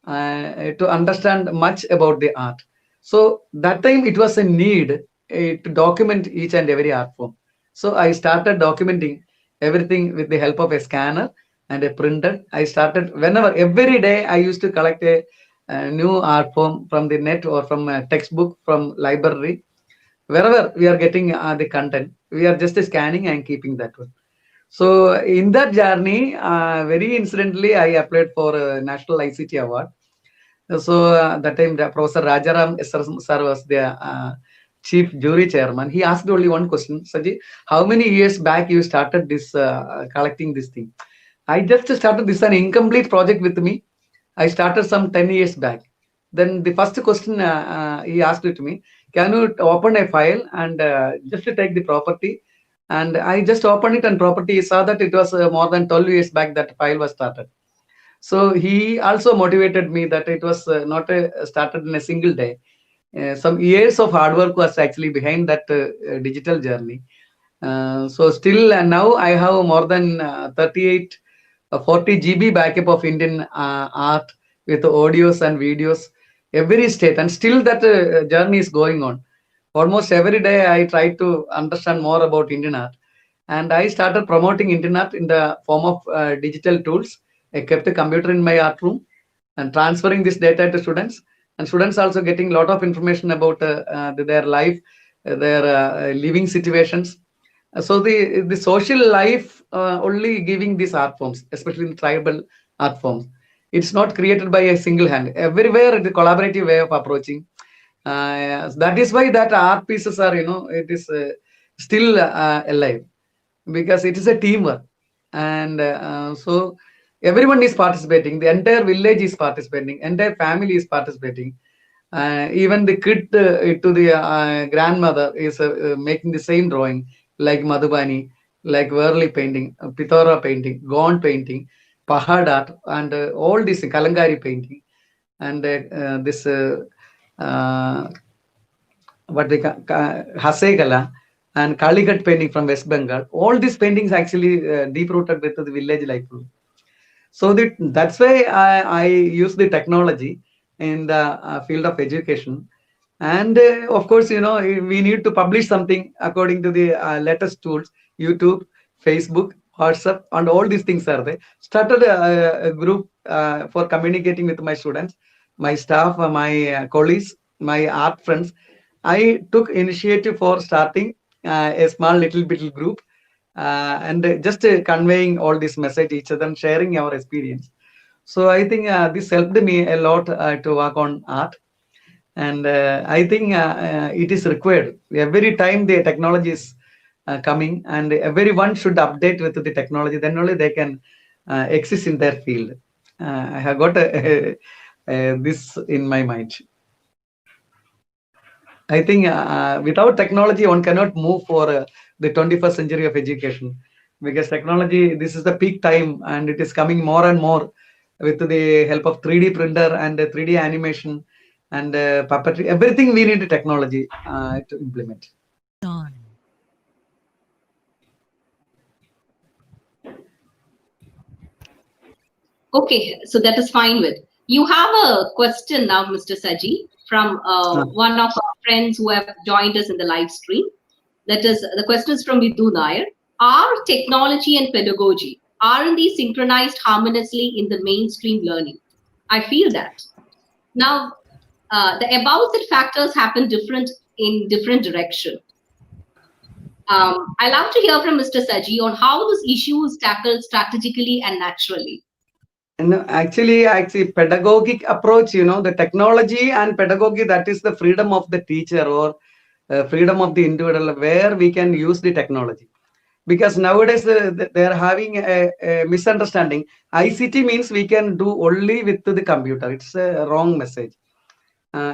to understand much about the art. So that time it was a need to document each and every art form. So I started documenting everything with the help of a scanner and a printer. I started every day I used to collect a new art form from the net or from a textbook, from library. Wherever we are getting the content, we are just scanning and keeping that one. So in that journey, very incidentally, I applied for a National ICT Award. So that time, Professor Rajaram sir was the chief jury chairman, he asked only one question: Saji, how many years back you started this collecting this thing? I just started this an incomplete project with me. I started some 10 years back. Then the first question he asked it to me: can you open a file and just to take the property? And I just opened it, and property saw that it was more than 12 years back that file was started. So he also motivated me that it was not started in a single day. Some years of hard work was actually behind that digital journey. So still now I have more than 38, 40 GB backup of Indian art with audios and videos, every state, and still that journey is going on. Almost every day I try to understand more about Indian art, and I started promoting Indian art in the form of digital tools. I kept a computer in my art room and transferring this data to students, and students also getting a lot of information about their life, their living situations. So the social life only giving these art forms, especially in tribal art forms. It's not created by a single hand. Everywhere the collaborative way of approaching. That is why that art pieces are, it is still alive, because it is a teamwork. And so everyone is participating. The entire village is participating. Entire family is participating. Even the kid to the grandmother is making the same drawing, like Madhubani, like Worli painting, Pithora painting, Gond painting, Pahad art, and all this Kalangari painting, and this what they Hasegala and Kaligat painting from West Bengal. All these paintings actually deep rooted with the village life. So that's why I use the technology in the field of education. And of course, we need to publish something according to the latest tools: YouTube, Facebook, WhatsApp, and all these things are there. Started a group for communicating with my students, my staff, my colleagues, my art friends. I took initiative for starting a small little bit group and just conveying all this message each other and sharing our experience. So I think this helped me a lot to work on art. And I think it is required. Every time the technology is coming, and everyone should update with the technology, then only they can exist in their field. I have got this in my mind. I think without technology, one cannot move for the 21st century of education, because technology, this is the peak time, and it is coming more and more with the help of 3D printer and 3D animation and puppetry. Everything we need technology to implement. Okay, so that is fine with. You have a question now, Mr. Saji, from one of our friends who have joined us in the live stream. That is, the question is from Vidhu Nair. Are technology and pedagogy, aren't they synchronized harmoniously in the mainstream learning? I feel that. Now, the above said factors happen in different direction. I'd love to hear from Mr. Saji on how this issue is tackled strategically and naturally. No, actually, pedagogic approach, the technology and pedagogy, that is the freedom of the teacher or freedom of the individual, where we can use the technology. Because nowadays they are having a misunderstanding. ICT means we can do only with the computer. It's a wrong message.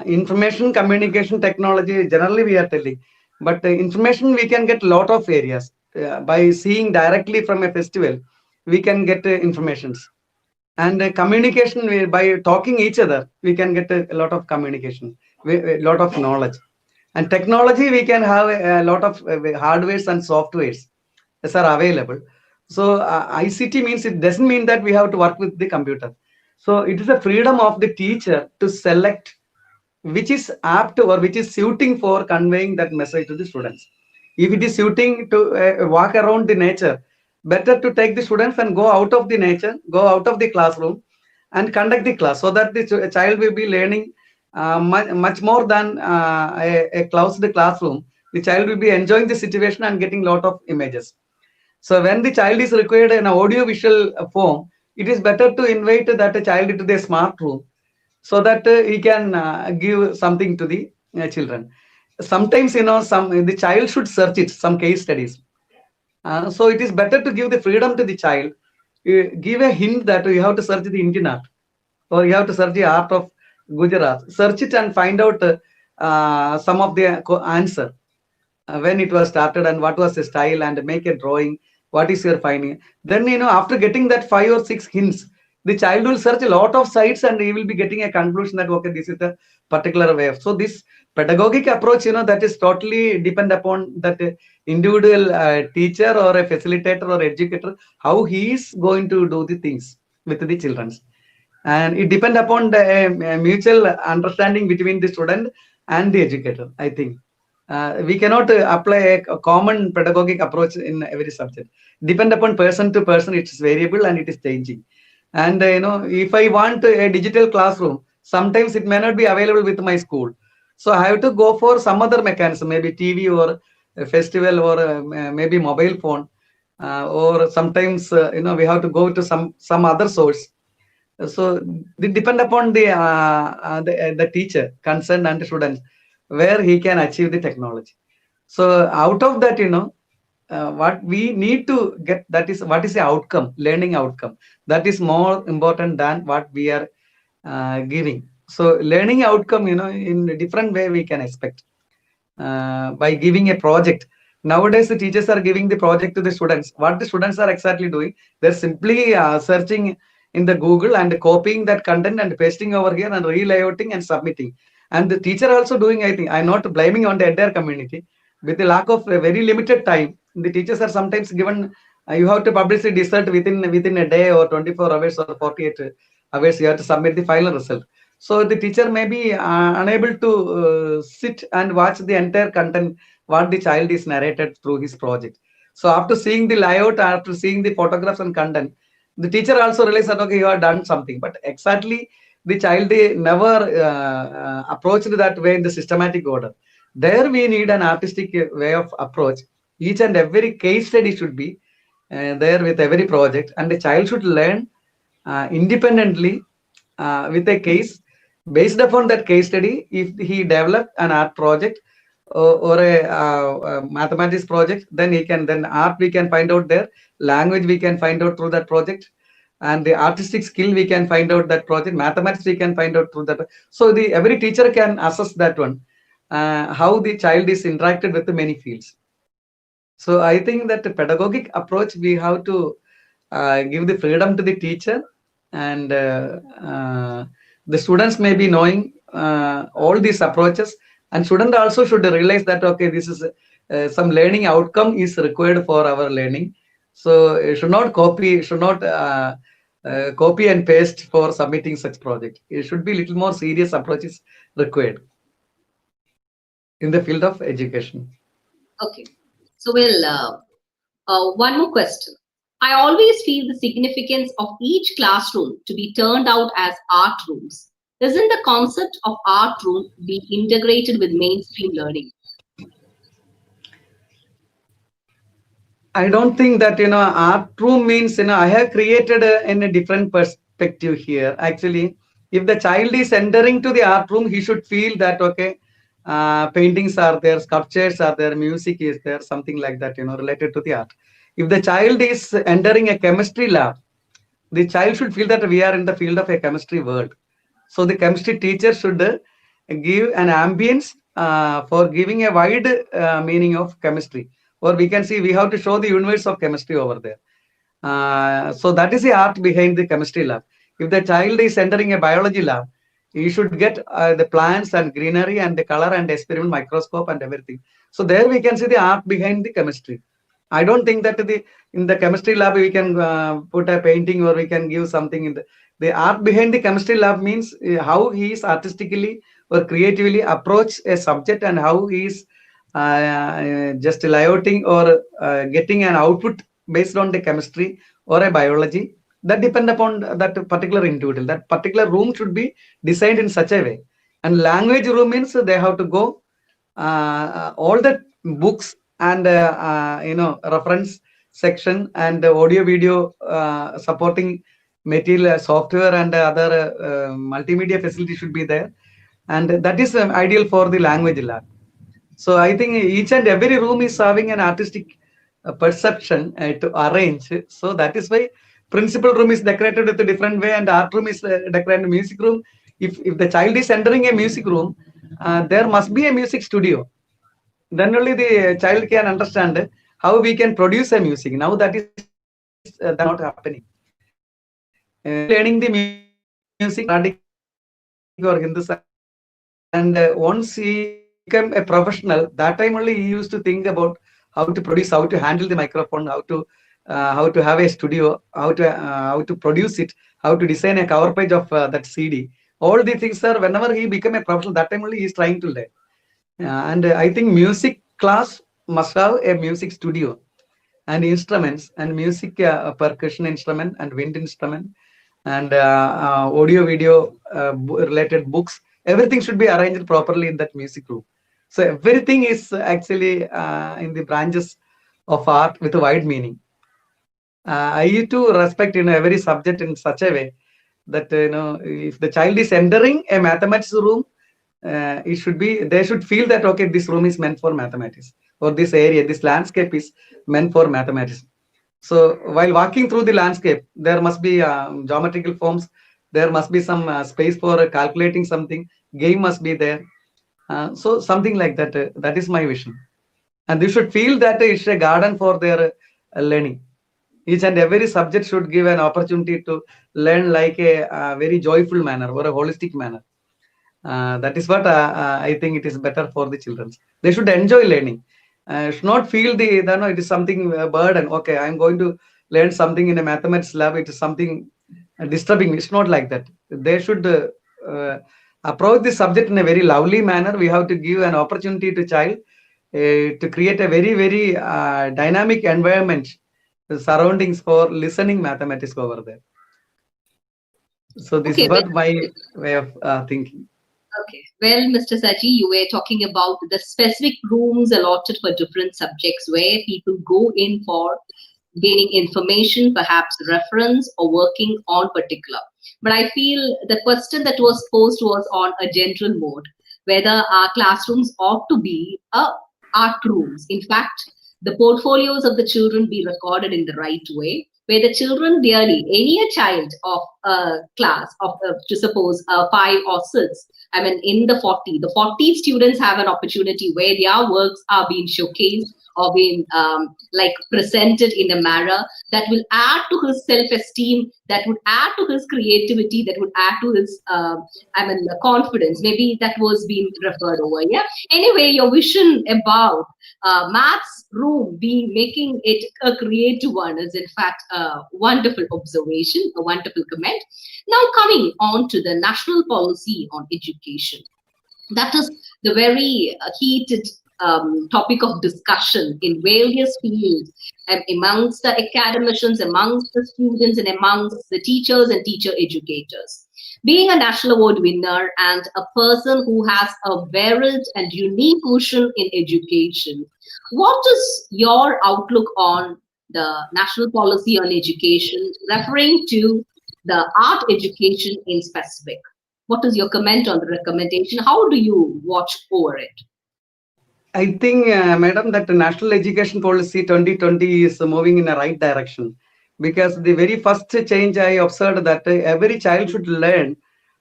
Information communication technology, generally we are telling, but information we can get a lot of areas. By seeing directly from a festival, we can get informations. And communication, by talking each other, we can get a lot of communication, a lot of knowledge. And technology, we can have a lot of hardwares and softwares that are available. So ICT means, it doesn't mean that we have to work with the computer. So it is the freedom of the teacher to select which is apt or which is suiting for conveying that message to the students. If it is suiting to walk around the nature, better to take the students and go out of the nature, go out of the classroom and conduct the class, so that the child will be learning much more than a closed classroom. The child will be enjoying the situation and getting a lot of images. So when the child is required in an audio-visual form, it is better to invite that child into the smart room, so that he can give something to the children. sometimes, the child should search it, some case studies. So it is better to give the freedom to the child. Give a hint that you have to search the Indian art, or you have to search the art of Gujarat. Search it and find out some of the answer, when it was started and what was the style, and make a drawing. What is your finding? Then, after getting that 5 or 6 hints, the child will search a lot of sites and he will be getting a conclusion that, okay, this is the particular way of. So this pedagogic approach, that is totally depend upon that individual teacher or a facilitator or educator, how he is going to do the things with the children. And it depends upon the mutual understanding between the student and the educator, I think. We cannot apply a common pedagogic approach in every subject. Depend upon person to person, it's variable and it is changing. And if I want a digital classroom, sometimes it may not be available with my school. So I have to go for some other mechanism, maybe TV or a festival, or maybe mobile phone, or sometimes we have to go to some other source. So it depend upon the teacher concerned and the students, where he can achieve the technology. So out of that, what we need to get, that is what is the outcome, learning outcome. That is more important than what we are giving. So learning outcome, in a different way we can expect by giving a project. Nowadays, the teachers are giving the project to the students. What the students are exactly doing, they're simply searching in the Google and copying that content and pasting over here and relayouting and submitting. And the teacher also doing, I think, I'm not blaming on the entire community. With the lack of a very limited time, the teachers are sometimes given, you have to publish the result within a day or 24 hours or 48 hours, you have to submit the final result. So the teacher may be unable to sit and watch the entire content, what the child is narrated through his project. So after seeing the layout, after seeing the photographs and content, the teacher also realized that, okay, you have done something. But exactly the child never approached that way in the systematic order. There we need an artistic way of approach. Each and every case study should be there with every project, and the child should learn independently with a case. Based upon that case study, if he developed an art project or a mathematics project, then art we can find out there, language we can find out through that project, and the artistic skill we can find out that project, mathematics we can find out through that. So every teacher can assess that one, how the child is interacted with the many fields. So I think that the pedagogic approach, we have to give the freedom to the teacher, and the students may be knowing all these approaches, and student also should realize that, okay, this is some learning outcome is required for our learning. So you should not copy and paste for submitting such project. It should be little more serious approaches required in the field of education. Okay, so one more question. I always feel the significance of each classroom to be turned out as art rooms. Isn't the concept of art room be integrated with mainstream learning? I don't think that, art room means, I have created in a different perspective here. Actually, if the child is entering to the art room, he should feel that, okay, paintings are there, sculptures are there, music is there, something like that, related to the art. If the child is entering a chemistry lab, the child should feel that we are in the field of a chemistry world. So the chemistry teacher should give an ambience for giving a wide meaning of chemistry. Or we can see, we have to show the universe of chemistry over there. So that is the art behind the chemistry lab. If the child is entering a biology lab, you should get the plants and greenery and the color and experiment microscope and everything. So there we can see the art behind the chemistry. I don't think that in the chemistry lab we can put a painting or we can give something in the art behind the chemistry lab means how he is artistically or creatively approach a subject, and how he is just layouting or getting an output based on the chemistry or a biology. That depend upon that particular individual. That particular room should be designed in such a way. And language room means they have to go all the books and reference section and audio video supporting material, software and other multimedia facility should be there, and that is ideal for the language lab. So I think each and every room is having an artistic perception to arrange. So that is why principal room is decorated with a different way and art room is decorated. Music room, if the child is entering a music room, there must be a music studio. Then only the child can understand how we can produce a music. Now that is not happening. Learning the music Carnatic or Hindustani, and once he became a professional, that time only he used to think about how to produce, how to handle the microphone, how to have a studio, how to produce it, how to design a cover page of that CD. All the things are whenever he became a professional, that time only he is trying to learn. And I think music class must have a music studio and instruments and music percussion instrument and wind instrument and audio video related books. Everything should be arranged properly in that music room. So everything is actually in the branches of art with a wide meaning. I used to respect every subject in such a way that if the child is entering a mathematics room, it should be, they should feel that okay, this room is meant for mathematics, or this area, this landscape is meant for mathematics. So while walking through the landscape, there must be geometrical forms, there must be some space for calculating something, game must be there. So something like that, that is my vision. And they should feel that it's a garden for their learning. Each and every subject should give an opportunity to learn like a very joyful manner or a holistic manner. That is what I think it is better for the children. They should enjoy learning. Should not feel it is something burden. Okay, I'm going to learn something in a mathematics lab. It is something disturbing. It's not like that. They should approach the subject in a very lovely manner. We have to give an opportunity to child to create a very, very dynamic environment, surroundings for listening mathematics over there. So this is what my way of thinking. Okay. Well, Mr. Saji, you were talking about the specific rooms allotted for different subjects where people go in for gaining information, perhaps reference, or working on particular. But I feel the question that was posed was on a general mode, whether our classrooms ought to be art rooms. In fact, the portfolios of the children be recorded in the right way, where the children really, any child of a class of, to suppose 5 or 6, I mean, in the 40 students have an opportunity where their works are being showcased or being like presented in a manner that will add to his self-esteem, that would add to his creativity, that would add to his, confidence. Maybe that was being referred over. Yeah. Anyway, your vision about maths room being making it a creative one is in fact a wonderful observation, a wonderful comment. Now coming on to the national policy on education. That is the very heated topic of discussion in various fields amongst the academicians, amongst the students, and amongst the teachers and teacher educators. Being a national award winner and a person who has a varied and unique vision in education, what is your outlook on the national policy on education, referring to the art education in specific? What is your comment on the recommendation? How do you watch over it? I think, madam, that the National Education Policy 2020 is moving in a right direction, because the very first change I observed that every child should learn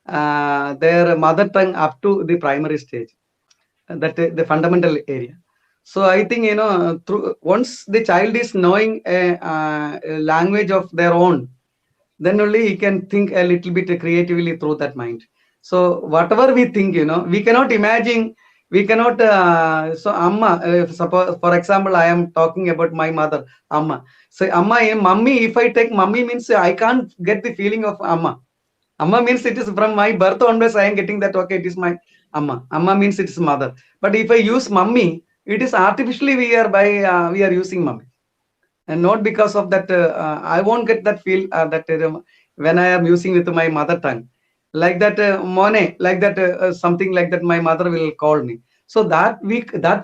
their mother tongue up to the primary stage, that the fundamental area. So I think, once the child is knowing a language of their own, then only he can think a little bit creatively through that mind. So whatever we think, we cannot imagine. We cannot, so Amma, suppose, for example, I am talking about my mother, Amma. So Amma, Mummy, if I take Mummy means I can't get the feeling of Amma. Amma means it is from my birth onwards, I am getting that, okay, it is my Amma. Amma means it is mother. But if I use Mummy, it is artificially we are using Mummy. And not because of that, I won't get that feel that when I am using with my mother tongue. Like that Monet, like that something like that my mother will call me. So that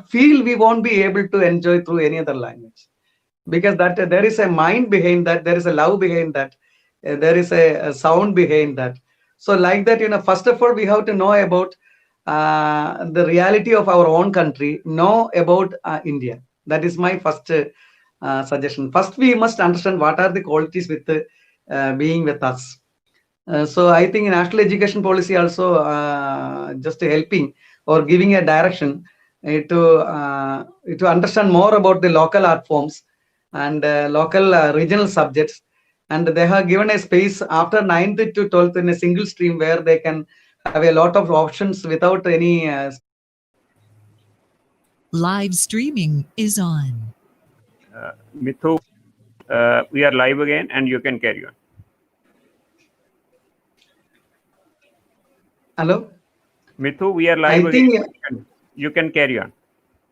feel we won't be able to enjoy through any other language, because that there is a mind behind that, there is a love behind that, there is a sound behind that. So like that, first of all, we have to know about the reality of our own country, know about India. That is my first suggestion. First, we must understand what are the qualities with being with us. So I think national education policy also just helping or giving a direction to understand more about the local art forms and local regional subjects, and they have given a space after 9th to 12th in a single stream where they can have a lot of options without any Live streaming is on. Mithu, we are live again, and you can carry on. Hello? Mithu, we are live I again. think You can carry on.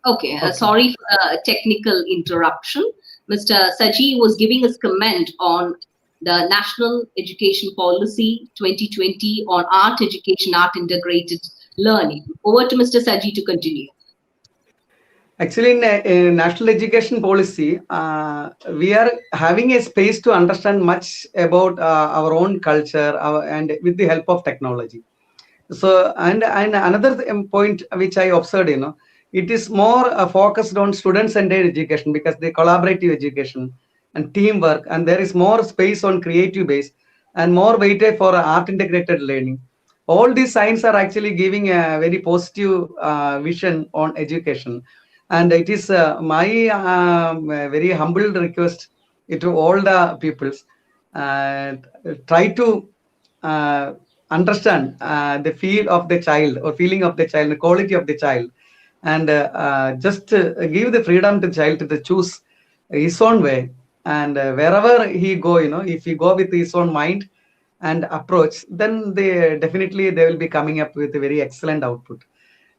Okay, sorry for the technical interruption. Mr. Saji was giving us comment on the National Education Policy 2020 on art education, art integrated learning. Over to Mr. Saji to continue. actually in national education policy, we are having a space to understand much about our own culture and with the help of technology. So and another point which I observed, it is more focused on student-centered education because the collaborative education and teamwork, and there is more space on creative base and more weighted for art integrated learning. All these signs are actually giving a very positive vision on education, and it is my very humble request to all the peoples, try to understand the feel of the child or feeling of the child, the quality of the child, and just give the freedom to the child to choose his own way. And wherever he go, if he go with his own mind and approach, then they will be coming up with a very excellent output.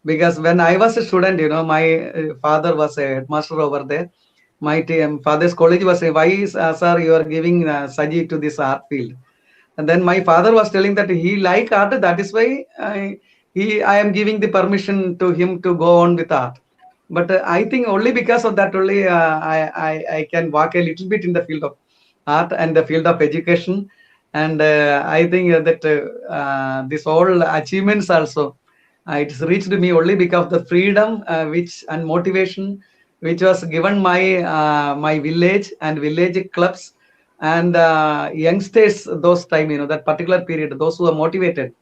Because when I was a student, my father was a headmaster over there. My father's college was a, why sir, you are giving Saji to this art field? And then my father was telling that he like art, that is why I am giving the permission to him to go on with art. But I think only because of that only I can walk a little bit in the field of art and the field of education. And I think that this all achievements also, it's reached me only because of the freedom which and motivation which was given my village and village clubs and youngsters those time, that particular period, those who are motivated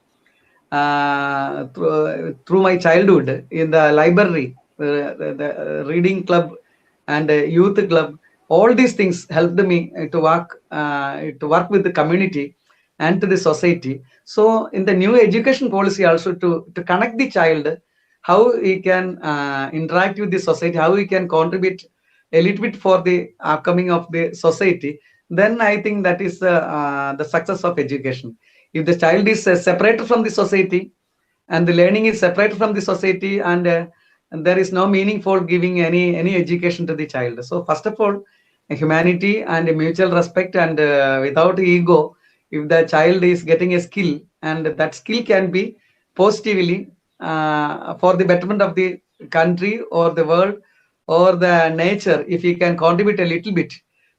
through my childhood in the library, the reading club and youth club. All these things helped me to work with the community and to the society. So in the new education policy also to connect the child, how he can interact with the society, how he can contribute a little bit for the upcoming of the society, then I think that is the success of education. If the child is separated from the society and the learning is separated from the society, and there is no meaning for giving any education to the child. So first of all, humanity and mutual respect, and without ego, if the child is getting a skill, and that skill can be positively for the betterment of the country or the world or the nature, if he can contribute a little bit,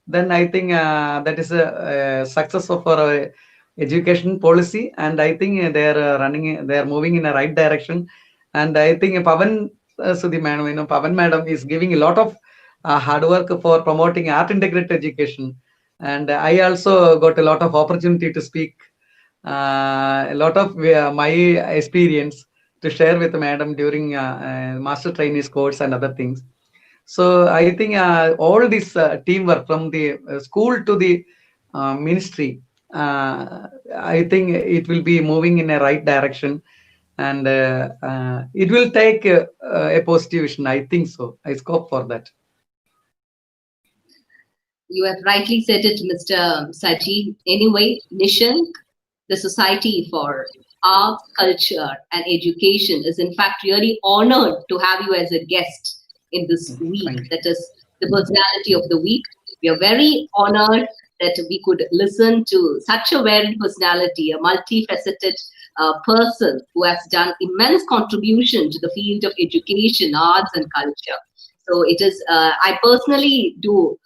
then I think that is a success of our education policy. And I think they are moving in the right direction. And I think Pavan Sudhi madam, Pavan madam is giving a lot of hard work for promoting art integrated education. And I also got a lot of opportunity to speak a lot of my experience to share with madam during master trainees course and other things. So I think all this teamwork from the school to the ministry, I think it will be moving in a right direction, and it will take a positive vision. I think so. I scope for that. You have rightly said it, Mr. Saji. Anyway, Nishank, the Society for Art, Culture and Education is in fact really honored to have you as a guest in this week, that is the personality of the week. We are very honored that we could listen to such a varied personality, a multifaceted person who has done immense contribution to the field of education, arts and culture. So it is, I personally do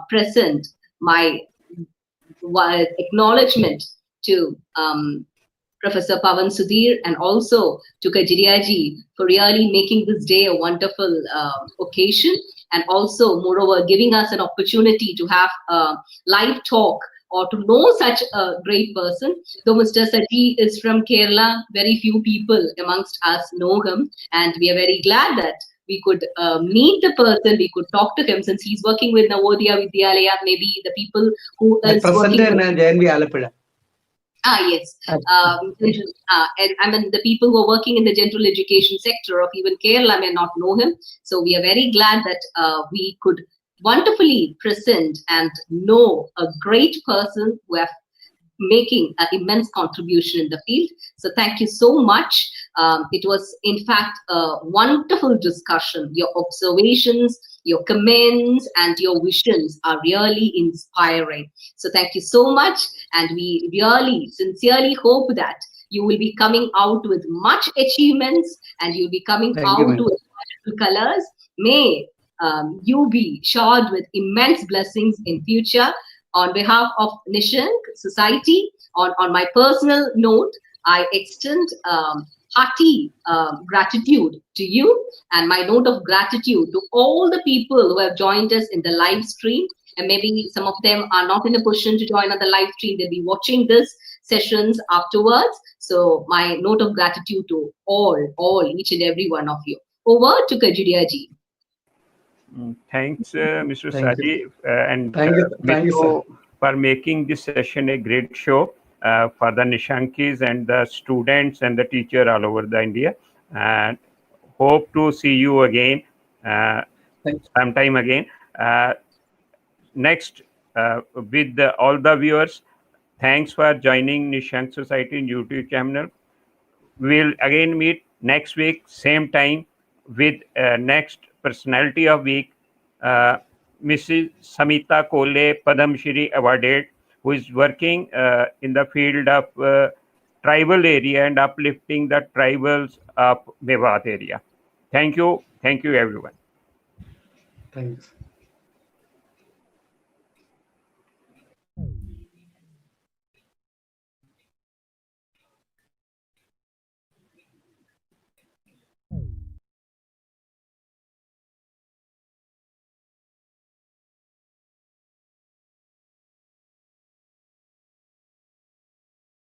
present my acknowledgement to Professor Pavan Sudhir, and also to Kajiriaji for really making this day a wonderful occasion, and also, moreover, giving us an opportunity to have a live talk or to know such a great person. Though Mr. Saji is from Kerala, very few people amongst us know him, and we are very glad that we could meet the person, we could talk to him, since he's working with Awardee Vidyalaya, maybe the people who is working with Allepey. Yes. And I mean, the people who are working in the general education sector of even Kerala may not know him. So we are very glad that we could wonderfully present and know a great person who have making an immense contribution in the field. So thank you so much. It was, in fact, a wonderful discussion. Your observations, your comments, and your visions are really inspiring. So thank you so much. And we really, sincerely hope that you will be coming out with much achievements, and you'll be coming out with wonderful colors. May you be showered with immense blessings in future. On behalf of Nishank Society, on my personal note, I extend hearty gratitude to you, and my note of gratitude to all the people who have joined us in the live stream. And maybe some of them are not in a position to join on the live stream. They'll be watching this sessions afterwards. So my note of gratitude to all, each and every one of you. Over to Kajiriaji. Thanks, Mr. Saji, and thank you, for making this session a great show for the Nishankis and the students and the teacher all over the India. And hope to see you again sometime again. Next, with all the viewers, thanks for joining Nishank Society YouTube channel. We'll again meet next week, same time, with next personality of week, Mrs. Samita Kole, Padam Shri awarded, who is working in the field of tribal area and uplifting the tribals of Mewat area. Thank you everyone. Thanks.